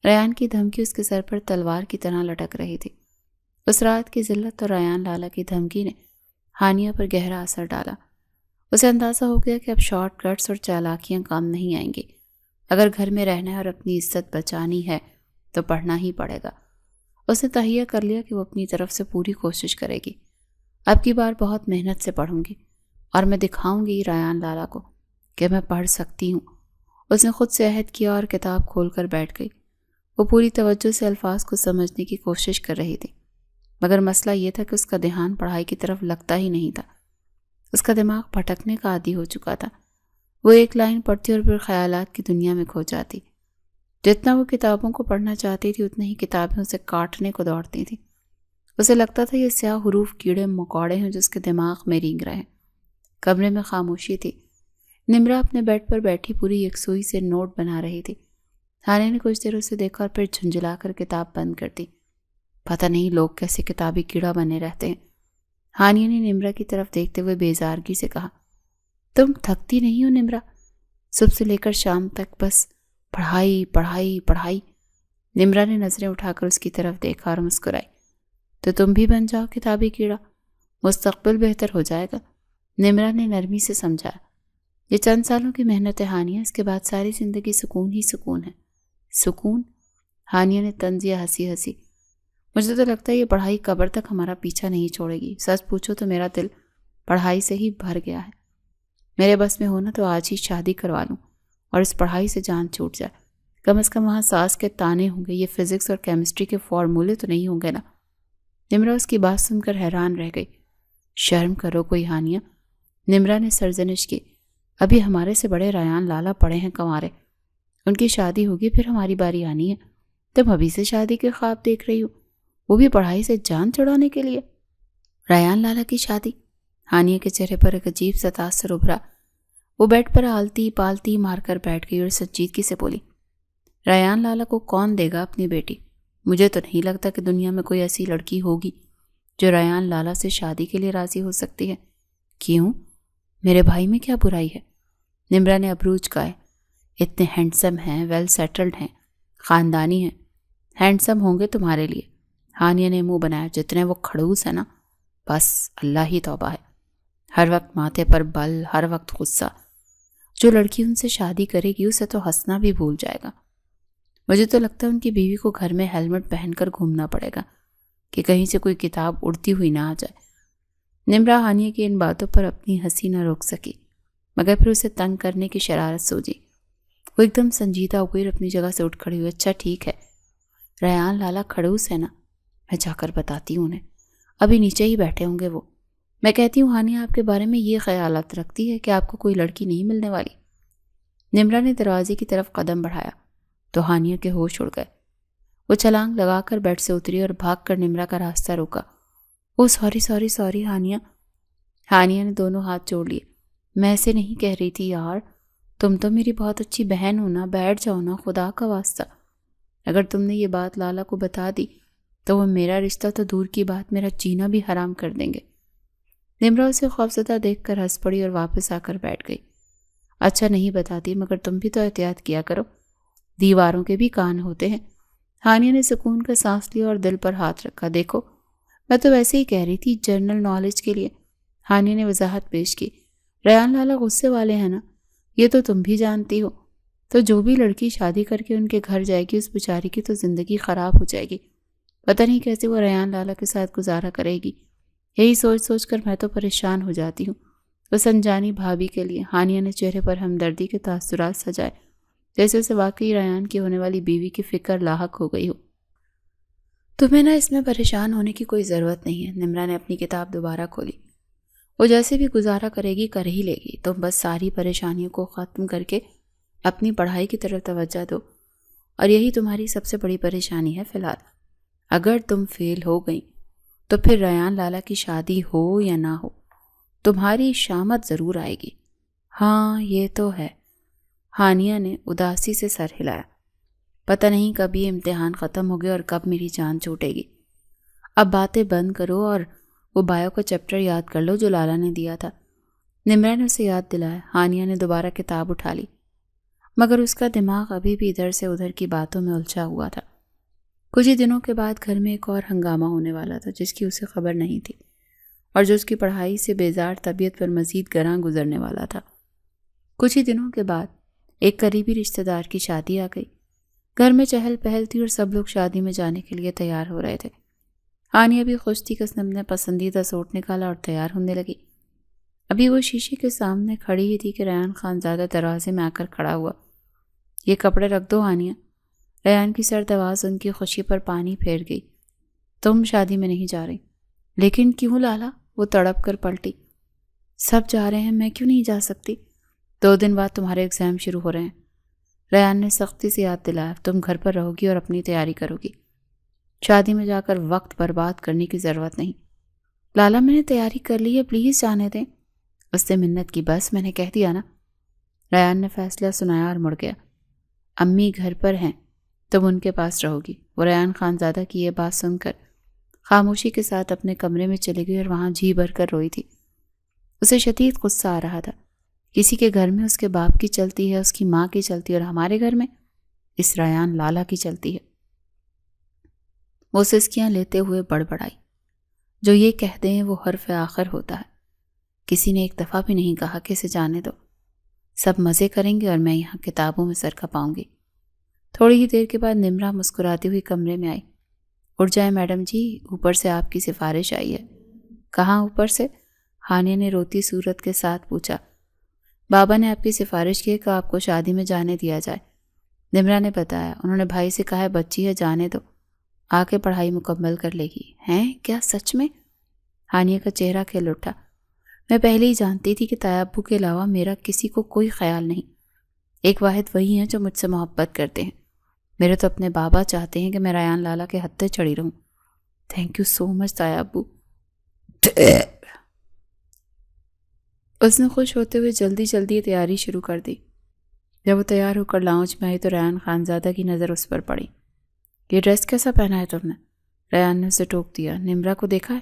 ریان کی دھمکی اس کے سر پر تلوار کی طرح لٹک رہی تھی۔ اس رات کی ذلت اور ریان لالا کی دھمکی نے ہانیہ پر گہرا اثر ڈالا۔ اسے اندازہ ہو گیا کہ اب شارٹ کٹس اور چالاکیاں کام نہیں آئیں گی۔ اگر گھر میں رہنا ہے اور اپنی عزت بچانی ہے تو پڑھنا ہی پڑے گا۔ اس نے تہیہ کر لیا کہ وہ اپنی طرف سے پوری کوشش کرے گی۔ اب کی بار بہت محنت سے پڑھوں گی اور میں دکھاؤں گی ریان لالا کو کہ میں پڑھ سکتی ہوں۔ اس نے خود سے عہد کیا اور کتاب کھول کر بیٹھ گئی۔ وہ پوری توجہ سے الفاظ کو سمجھنے کی کوشش کر رہی تھی، مگر مسئلہ یہ تھا کہ اس کا دھیان پڑھائی کی طرف لگتا ہی نہیں تھا۔ اس کا دماغ بھٹکنے کا عادی ہو چکا تھا۔ وہ ایک لائن پڑھتی اور پھر خیالات کی دنیا میں کھو جاتی۔ جتنا وہ کتابوں کو پڑھنا چاہتی تھی اتنا ہی کتابیں اسے کاٹنے کو دوڑتی تھیں۔ اسے لگتا تھا یہ سیاہ حروف کیڑے مکوڑے ہیں جو اس کے دماغ میں رینگ رہے ہیں۔ کمرے میں خاموشی تھی۔ نمرا اپنے بیڈ پر بیٹھی پوری یکسوئی سے نوٹ بنا رہی تھی۔ ہانیہ نے کچھ دیر اسے دیکھا اور پھر جھنجھلا کر کتاب بند کر دی۔ پتہ نہیں لوگ کیسے کتابی کیڑا بنے رہتے ہیں۔ ہانیہ نے نمرا کی طرف دیکھتے ہوئے بیزارگی سے کہا، تم تھکتی نہیں ہو نمرا؟ صبح سے لے کر شام تک بس پڑھائی پڑھائی پڑھائی۔ نمرا نے نظریں اٹھا کر اس کی طرف دیکھا اور مسکرائی۔ تو تم بھی بن جاؤ کتابی کیڑا، مستقبل بہتر ہو جائے گا، نمرا نے نرمی سے سمجھایا۔ یہ چند سالوں کی محنت ہے ہانیہ، اس کے بعد ساری زندگی سکون ہی سکون ہے۔ سکون؟ ہانیہ نے طنزیہ ہنسی ہنسی۔ مجھے تو لگتا ہے یہ پڑھائی قبر تک ہمارا پیچھا نہیں چھوڑے گی۔ سچ پوچھو تو میرا دل پڑھائی سے ہی بھر گیا ہے۔ میرے بس میں ہونا تو آج ہی شادی کروا لوں اور اس پڑھائی سے جان چھوٹ جائے۔ کم از کم وہاں ساس کے تانے ہوں گے، یہ فزکس اور کیمسٹری کے فارمولے تو نہیں ہوں گے نا۔ نمرا اس کی بات سن کر حیران رہ گئی۔ شرم کرو کوئی ہانیہ، نمرا نے سرزنش کی۔ ابھی ہمارے سے بڑے ریان لالا پڑے ہیں کنوارے، ان کی شادی ہوگی پھر ہماری باری آنی ہے۔ تم ابھی سے شادی کے خواب دیکھ رہی ہو، وہ بھی پڑھائی سے جان چھڑانے کے لیے؟ ریان لالا کی شادی؟ ہانیہ کے چہرے پر ایک عجیب سا تاثر ابھرا۔ وہ بیڈ پر آلتی پالتی مار کر بیٹھ گئی اور سنجیدگی سے بولی، ریان لالا کو کون دے گا اپنی بیٹی؟ مجھے تو نہیں لگتا کہ دنیا میں کوئی ایسی لڑکی ہوگی جو ریان لالا سے شادی کے لیے راضی ہو سکتی ہے۔ کیوں؟ میرے بھائی میں کیا برائی ہے؟ نمرا نے ابرو جھکائے۔ اتنے ہینڈسم ہیں، ویل سیٹلڈ ہیں، خاندانی ہیں۔ ہینڈسم ہوں گے تمہارے لیے، ہانیہ نے منہ بنایا، جتنے وہ کھڑوس ہے نا، بس اللہ ہی توبہ ہے۔ ہر وقت ماتھے پر بل، ہر وقت غصہ۔ جو لڑکی ان سے شادی کرے گی اسے تو ہنسنا بھی بھول جائے گا۔ مجھے تو لگتا ہے ان کی بیوی کو گھر میں ہیلمٹ پہن کر گھومنا پڑے گا کہ کہیں سے کوئی کتاب اڑتی ہوئی نہ آ جائے۔ نمرا ہانیہ کی ان باتوں پر اپنی ہنسی نہ روک سکی، مگر پھر اسے تنگ کرنے کی شرارت سوجی۔ وہ ایک دم سنجیدہ ہو گئی اور اپنی جگہ سے اٹھ کھڑی ہوئی۔ اچھا ٹھیک ہے، ریان لالا کھڑوس ہے نا، میں جا کر بتاتی ہوں انہیں، ابھی نیچے ہی بیٹھے ہوں گے وہ۔ میں کہتی ہوں ہانیہ آپ کے بارے میں یہ خیالات رکھتی ہے کہ آپ کو کوئی لڑکی نہیں ملنے والی؟ نمرا نے دروازے کی طرف قدم بڑھایا تو ہانیہ کے ہوش اڑ گئے۔ وہ چھلانگ لگا کر بیڈ سے اتری اور بھاگ کر نمرا کا راستہ روکا۔ او سوری ہانیہ۔ ہانیہ نے دونوں ہاتھ جوڑ لیے۔ میں ایسے نہیں کہہ رہی تھی یار، تم تو میری بہت اچھی بہن ہو نا، بیٹھ جاؤ نا، خدا کا واسطہ۔ اگر تم نے یہ بات لالا کو بتا دی تو وہ میرا رشتہ تو دور کی بات میرا جینا بھی حرام کر دیں گے۔ نمرا اسے خوفزدہ دیکھ کر ہنس پڑی اور واپس آ کر بیٹھ گئی۔ اچھا نہیں بتاتی، مگر تم بھی تو احتیاط کیا کرو، دیواروں کے بھی کان ہوتے ہیں۔ ہانیہ نے سکون کا سانس لیا اور دل پر ہاتھ رکھا۔ دیکھو میں تو ویسے ہی کہہ رہی تھی، جنرل نالج کے لیے۔ ہانیہ نے وضاحت پیش کی۔ ریان لالا غصے والے ہیں نا، یہ تو تم بھی جانتی ہو، تو جو بھی لڑکی شادی کر کے ان کے گھر جائے گی اس بیچاری کی تو زندگی خراب ہو جائے گی۔ پتہ نہیں کیسے وہ ریان لالا کے ساتھ گزارا کرے گی۔ یہی سوچ سوچ کر میں تو پریشان ہو جاتی ہوں۔ اس انجانی بھابھی کے لیے ہانیہ نے چہرے پر ہمدردی کے تاثرات سجائے، جیسے اسے واقعی ریان کی ہونے والی بیوی کی فکر لاحق ہو گئی ہو۔ تمہیں نہ اس میں پریشان ہونے کی کوئی ضرورت نہیں ہے۔ نمرا نے اپنی کتاب دوبارہ کھولی۔ وہ جیسے بھی گزارا کرے گی کر ہی لے گی، تم بس ساری پریشانیوں کو ختم کر کے اپنی پڑھائی کی طرف توجہ دو، اور یہی تمہاری سب سے بڑی پریشانی ہے فی الحال۔ اگر تم فیل ہو گئی تو پھر ریان لالا کی شادی ہو یا نہ ہو، تمہاری شامت ضرور آئے گی۔ ہاں یہ تو ہے۔ ہانیہ نے اداسی سے سر ہلایا۔ پتہ نہیں کب یہ امتحان ختم ہو گئے اور کب میری جان چھوٹے گی۔ اب باتیں بند کرو اور وہ بایو کا چیپٹر یاد کر لو جو لالا نے دیا تھا۔ نمرا نے اسے یاد دلایا۔ ہانیہ نے دوبارہ کتاب اٹھا لی، مگر اس کا دماغ ابھی بھی ادھر سے ادھر کی باتوں میں الجھا ہوا تھا۔ کچھ ہی دنوں کے بعد گھر میں ایک اور ہنگامہ ہونے والا تھا جس کی اسے خبر نہیں تھی، اور جو اس کی پڑھائی سے بیزار طبیعت پر مزید گراں گزرنے والا تھا۔ کچھ ہی دنوں کے بعد ایک قریبی رشتہ دار کی شادی آ گئی۔ گھر میں چہل پہل تھی اور سب لوگ شادی میں جانے کے لیے تیار ہو رہے تھے۔ ہانیہ بھی خوش تھی کہ اس نے اپنا پسندیدہ سوٹ نکالا اور تیار ہونے لگی۔ ابھی وہ شیشے کے سامنے کھڑی ہی تھی کہ ریان خان زادہ دروازے میں آ کر کھڑا ہوا۔ یہ کپڑے رکھ دو ہانیہ۔ ریان کی سرد آواز ان کی خوشی پر پانی پھیر گئی۔ تم شادی میں نہیں جا رہی؟ لیکن کیوں لالا؟ وہ تڑپ کر پلٹی۔ سب جا رہے ہیں، میں کیوں نہیں جا سکتی؟ 2 دن بعد تمہارے ایگزام شروع ہو رہے ہیں۔ ریان نے سختی سے یاد دلایا۔ تم گھر پر رہو گی اور اپنی تیاری کرو گی، شادی میں جا کر وقت برباد کرنے کی ضرورت نہیں۔ لالا میں نے تیاری کر لی ہے، پلیز جانے دیں۔ اس سے منت کی، بس میں نے کہہ دیا نا۔ ریان نے فیصلہ سنایا اور مڑ گیا۔ امی گھر پر ہیں، تم ان کے پاس رہو گی۔ وہ ریان خان زادہ کی یہ بات سن کر خاموشی کے ساتھ اپنے کمرے میں چلی گئی اور وہاں جی بھر کر روئی تھی۔ اسے شدید غصہ آ رہا تھا۔ کسی کے گھر میں اس کے باپ کی چلتی ہے، اس کی ماں کی چلتی ہے، اور ہمارے گھر میں اس ریان لالا کی چلتی ہے۔ وہ سسکیاں لیتے ہوئے بڑبڑائی۔ جو یہ کہہ دیں وہ حرف آخر ہوتا ہے۔ کسی نے ایک دفعہ بھی نہیں کہا کہ اسے جانے دو۔ سب مزے کریں گے اور میں یہاں کتابوں میں سر کھپاؤں گی۔ تھوڑی ہی دیر کے بعد نمرا مسکراتی ہوئی کمرے میں آئی۔ اٹھ جائیں میڈم جی، اوپر سے آپ کی سفارش آئی ہے۔ کہاں اوپر سے؟ ہانیہ نے روتی صورت کے ساتھ پوچھا۔ بابا نے آپ کی سفارش کی کہ آپ کو شادی میں جانے دیا جائے۔ نمرا نے بتایا۔ انہوں نے بھائی سے کہا ہے بچی ہے، جانے دو، آ کے پڑھائی مکمل کر لے گی۔ ہیں کیا سچ میں؟ ہانیہ کا چہرہ کھل اٹھا۔ میں پہلے ہی جانتی تھی کہ تایا ابو کے علاوہ میرا کسی کو کوئی خیال نہیں۔ ایک واحد وہی ہیں جو مجھ سے محبت کرتے ہیں۔ میرے تو اپنے بابا چاہتے ہیں کہ میں ریان لالا کے ہتھے چڑھی رہوں۔ تھینک یو سو مچ تایا ابو۔ اس نے خوش ہوتے ہوئے جلدی جلدی تیاری شروع کر دی۔ جب وہ تیار ہو کر لاؤنج میں آئی تو ریان خانزادہ کی نظر اس پر پڑی۔ یہ ڈریس کیسا پہنا ہے تم نے؟ ریان نے اسے ٹوک دیا۔ نمرا کو دیکھا ہے؟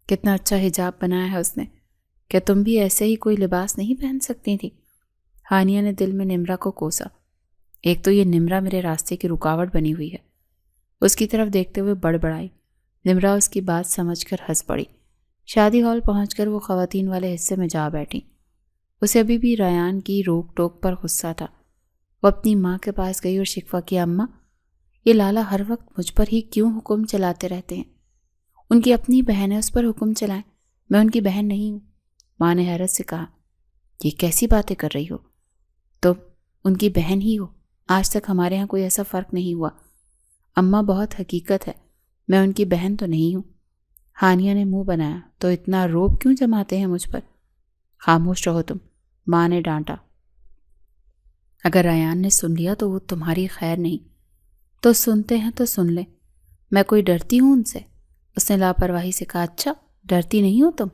کتنا اچھا حجاب بنایا ہے اس نے۔ کیا تم بھی ایسے ہی کوئی لباس نہیں پہن سکتی تھی؟ ہانیہ نے دل میں نمرا کو کوسا۔ ایک تو یہ نمرا میرے راستے کی رکاوٹ بنی ہوئی ہے۔ اس کی طرف دیکھتے ہوئے بڑبڑائی۔ نمرا اس کی بات سمجھ کر ہنس پڑی۔ شادی ہال پہنچ کر وہ خواتین والے حصے میں جا بیٹھی۔ اسے ابھی بھی ریان کی روک ٹوک پر غصہ تھا۔ وہ اپنی ماں کے پاس گئی اور شکوہ کیا، اماں یہ لالا ہر وقت مجھ پر ہی کیوں حکم چلاتے رہتے ہیں؟ ان کی اپنی بہن ہے، اس پر حکم چلائیں، میں ان کی بہن نہیں ہوں۔ ماں نے حیرت سے کہا، یہ کیسی باتیں کر رہی ہو؟ تم ان کی بہن ہی ہو، آج تک ہمارے ہاں کوئی ایسا فرق نہیں ہوا۔ اماں بہت حقیقت ہے، میں ان کی بہن تو نہیں ہوں۔ ہانیہ نے منہ بنایا، تو اتنا روب کیوں جماتے ہیں مجھ پر؟ خاموش رہو تم، ماں نے ڈانٹا۔ اگر ریان نے سن لیا تو وہ تمہاری خیر نہیں۔ تو سنتے ہیں تو سن لیں، میں کوئی ڈرتی ہوں ان سے؟ اس نے لاپرواہی سے کہا۔ اچھا ڈرتی نہیں ہو تم؟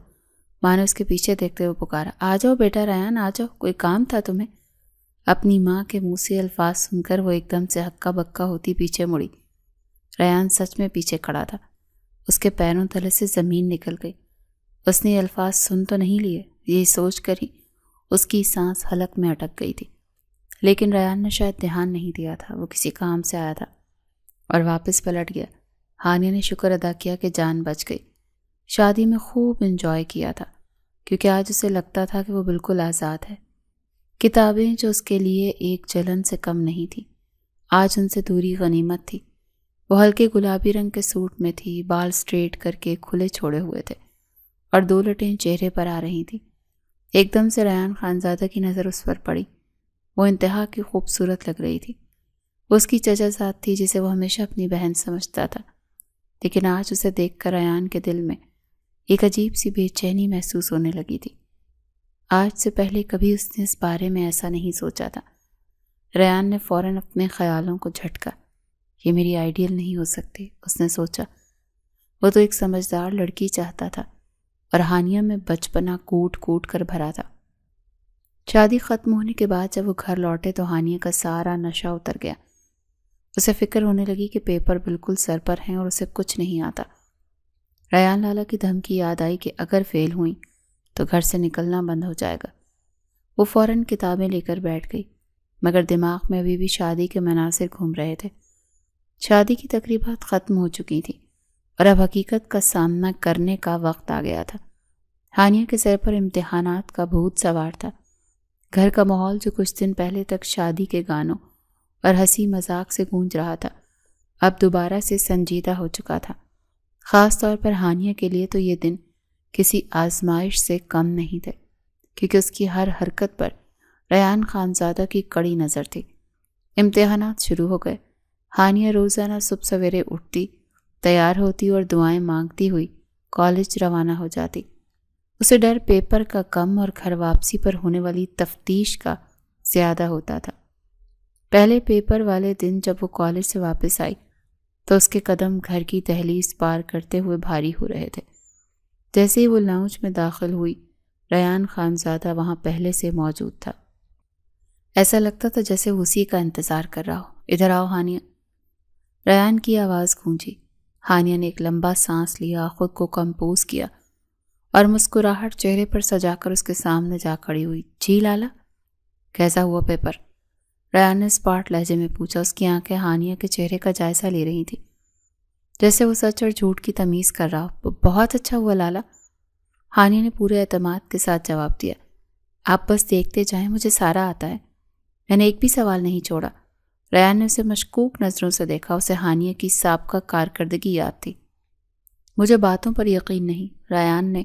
ماں نے اس کے پیچھے دیکھتے ہوئے پکارا۔ آ جاؤ بیٹا ریان، آ جاؤ، کوئی کام تھا تمہیں؟ اپنی ماں کے منہ سے الفاظ سن کر وہ ایک دم سے ہکا بکا ہوتی پیچھے مڑی۔ ریان سچ میں پیچھے کھڑا تھا۔ اس کے پیروں تلے سے زمین نکل گئی۔ اس نے یہ الفاظ سن تو نہیں لیے، یہ سوچ کر ہی اس کی سانس حلق میں اٹک گئی تھی۔ لیکن ریان نے شاید دھیان نہیں دیا تھا، وہ کسی کام سے آیا تھا اور واپس پلٹ گیا۔ ہانیہ نے شکر ادا کیا کہ جان بچ گئی۔ شادی میں خوب انجوائے کیا تھا، کیونکہ آج اسے لگتا تھا کہ وہ بالکل آزاد ہے۔ کتابیں جو اس کے لیے ایک جلن سے کم نہیں تھی، آج ان سے دوری غنیمت تھی۔ وہ ہلکے گلابی رنگ کے سوٹ میں تھی، بال سٹریٹ کر کے کھلے چھوڑے ہوئے تھے۔ اور 2 لٹیں چہرے پر آ رہی تھیں۔ ایک دم سے ریان خانزادہ کی نظر اس پر پڑی۔ وہ انتہا کی خوبصورت لگ رہی تھی۔ وہ اس کی چچا زاد تھی جسے وہ ہمیشہ اپنی بہن سمجھتا تھا، لیکن آج اسے دیکھ کر ریان کے دل میں ایک عجیب سی بے چینی محسوس ہونے لگی تھی۔ آج سے پہلے کبھی اس نے اس بارے میں ایسا نہیں سوچا تھا۔ ریان نے فوراً اپنے خیالوں کو جھٹکا۔ یہ میری آئیڈیل نہیں ہو سکتی، اس نے سوچا۔ وہ تو ایک سمجھدار لڑکی چاہتا تھا اور ہانیہ میں بچپنا کوٹ کوٹ کر بھرا تھا۔ شادی ختم ہونے کے بعد جب وہ گھر لوٹے تو ہانیہ کا سارا نشہ اتر گیا۔ اسے فکر ہونے لگی کہ پیپر بالکل سر پر ہیں اور اسے کچھ نہیں آتا۔ ریان لالا کی دھمکی یاد آئی کہ اگر فیل ہوئیں تو گھر سے نکلنا بند ہو جائے گا۔ وہ فوراً کتابیں لے کر بیٹھ گئی، مگر دماغ میں ابھی بھی شادی کے مناظر گھوم رہے تھے۔ شادی کی تقریبات ختم ہو چکی تھیں اور اب حقیقت کا سامنا کرنے کا وقت آ گیا تھا۔ ہانیہ کے سر پر امتحانات کا بھوت سوار تھا۔ گھر کا ماحول جو کچھ دن پہلے تک شادی کے گانوں اور ہنسی مذاق سے گونج رہا تھا، اب دوبارہ سے سنجیدہ ہو چکا تھا۔ خاص طور پر ہانیہ کے لیے تو یہ دن کسی آزمائش سے کم نہیں تھے، کیونکہ اس کی ہر حرکت پر ریان خانزادہ کی کڑی نظر تھی۔ امتحانات شروع ہو گئے۔ ہانیہ روزانہ صبح سویرے اٹھتی، تیار ہوتی اور دعائیں مانگتی ہوئی کالج روانہ ہو جاتی۔ اسے ڈر پیپر کا کم اور گھر واپسی پر ہونے والی تفتیش کا زیادہ ہوتا تھا۔ پہلے پیپر والے دن جب وہ کالج سے واپس آئی تو اس کے قدم گھر کی دہلیز پار کرتے ہوئے بھاری ہو رہے تھے۔ جیسے ہی وہ لاؤنج میں داخل ہوئی، ریان خانزادہ وہاں پہلے سے موجود تھا۔ ایسا لگتا تھا جیسے وہ اسی کا انتظار کر رہا ہو۔ ادھر آؤ ہانیہ، ریان کی آواز گونجی۔ ہانیہ نے ایک لمبا سانس لیا، خود کو کمپوز کیا اور مسکراہٹ چہرے پر سجا کر اس کے سامنے جا کھڑی ہوئی۔ جی لالا، کیسا ہوا پیپر؟ ریان نے اسپاٹ لہجے میں پوچھا۔ اس کی آنکھیں ہانیہ کے چہرے کا جائزہ لے رہی تھی، جیسے وہ سچ اور جھوٹ کی تمیز کر رہا ہو۔ بہت اچھا ہوا لالا، ہانیہ نے پورے اعتماد کے ساتھ جواب دیا۔ آپ بس دیکھتے جائیں، مجھے سارا آتا ہے، میں نے ایک بھی سوال نہیں چھوڑا۔ ریان نے اسے مشکوک نظروں سے دیکھا۔ اسے ہانیہ کی سابقہ کارکردگی یاد تھی۔ مجھے باتوں پر یقین نہیں، ریان نے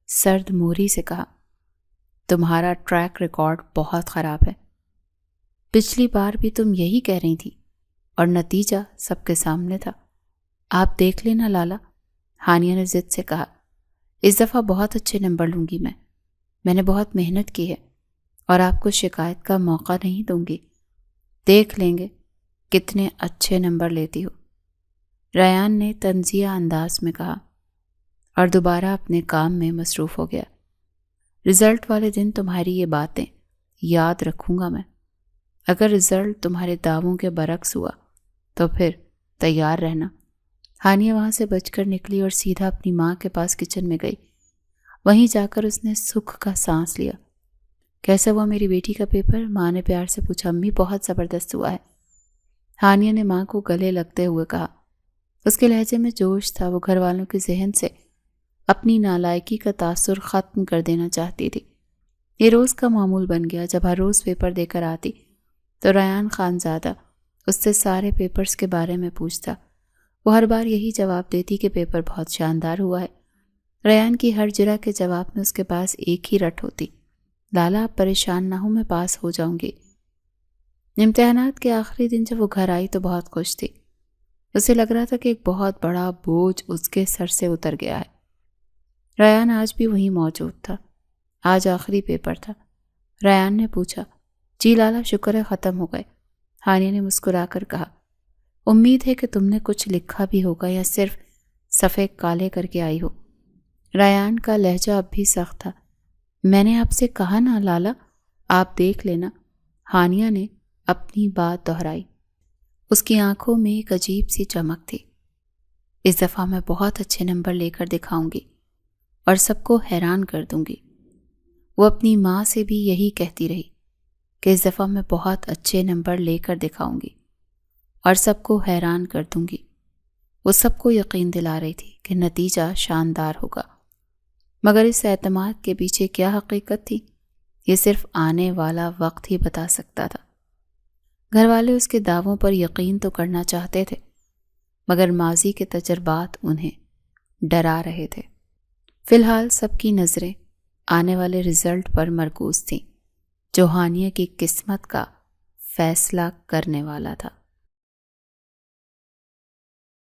سرد مہری سے کہا۔ تمہارا ٹریک ریکارڈ بہت خراب ہے، پچھلی بار بھی تم یہی کہہ رہی تھی اور نتیجہ سب کے سامنے تھا۔ آپ دیکھ لینا لالا، ہانیہ نے ضد سے کہا۔ اس دفعہ بہت اچھے نمبر لوں گی میں نے بہت محنت کی ہے اور آپ کو شکایت کا موقع نہیں دوں گی۔ دیکھ لیں گے کتنے اچھے نمبر لیتی ہو، ریان نے طنزیہ انداز میں کہا اور دوبارہ اپنے کام میں مصروف ہو گیا۔ رزلٹ والے دن تمہاری یہ باتیں یاد رکھوں گا میں۔ اگر رزلٹ تمہارے دعووں کے برعکس ہوا تو پھر تیار رہنا۔ ہانیہ وہاں سے بچ کر نکلی اور سیدھا اپنی ماں کے پاس کچن میں گئی۔ وہیں جا کر اس نے سکھ کا سانس لیا۔ کیسا ہوا میری بیٹی کا پیپر؟ ماں نے پیار سے پوچھا۔ امی بہت زبردست ہوا ہے، ہانیہ نے ماں کو گلے لگتے ہوئے کہا۔ اس کے لہجے میں جوش تھا۔ وہ گھر والوں کے ذہن سے اپنی نالائکی کا تاثر ختم کر دینا چاہتی تھی۔ یہ روز کا معمول بن گیا۔ جب ہر روز پیپر دے کر آتی تو ریان خانزادہ اس سے سارے پیپرز کے بارے میں پوچھتا۔ وہ ہر بار یہی جواب دیتی کہ پیپر بہت شاندار ہوا ہے۔ ریان کی ہر جرح کے جواب میں اس کے پاس ایک ہی رٹ ہوتی، لالا آپ پریشان نہ ہوں، میں پاس ہو جاؤں گی۔ امتحانات کے آخری دن جب وہ گھر آئی تو بہت خوش تھی۔ اسے لگ رہا تھا کہ ایک بہت بڑا بوجھ اس کے سر سے اتر گیا ہے۔ ریان آج بھی وہیں موجود تھا۔ آج آخری پیپر تھا۔ ریان نے پوچھا۔ جی لالا، شکر ہے ختم ہو گئے، ہانیہ نے مسکرا کر کہا۔ امید ہے کہ تم نے کچھ لکھا بھی ہوگا یا صرف صفحے کالے کر کے آئی ہو۔ ریان کا لہجہ اب بھی سخت تھا۔ میں نے آپ سے کہا نا لالا، آپ دیکھ لینا، ہانیہ نے اپنی بات دہرائی۔ اس کی آنکھوں میں ایک عجیب سی چمک تھی۔ اس دفعہ میں بہت اچھے نمبر لے کر دکھاؤں گی اور سب کو حیران کر دوں گی۔ وہ اپنی ماں سے بھی یہی کہتی رہی کہ اس دفعہ میں بہت اچھے نمبر لے کر دکھاؤں گی اور سب کو حیران کر دوں گی۔ وہ سب کو یقین دلا رہی تھی کہ نتیجہ شاندار ہوگا، مگر اس اعتماد کے پیچھے کیا حقیقت تھی، یہ صرف آنے والا وقت ہی بتا سکتا تھا۔ گھر والے اس کے دعووں پر یقین تو کرنا چاہتے تھے، مگر ماضی کے تجربات انہیں ڈرا رہے تھے۔ فی الحال سب کی نظریں آنے والے رزلٹ پر مرکوز تھیں جو ہانیہ کی قسمت کا فیصلہ کرنے والا تھا۔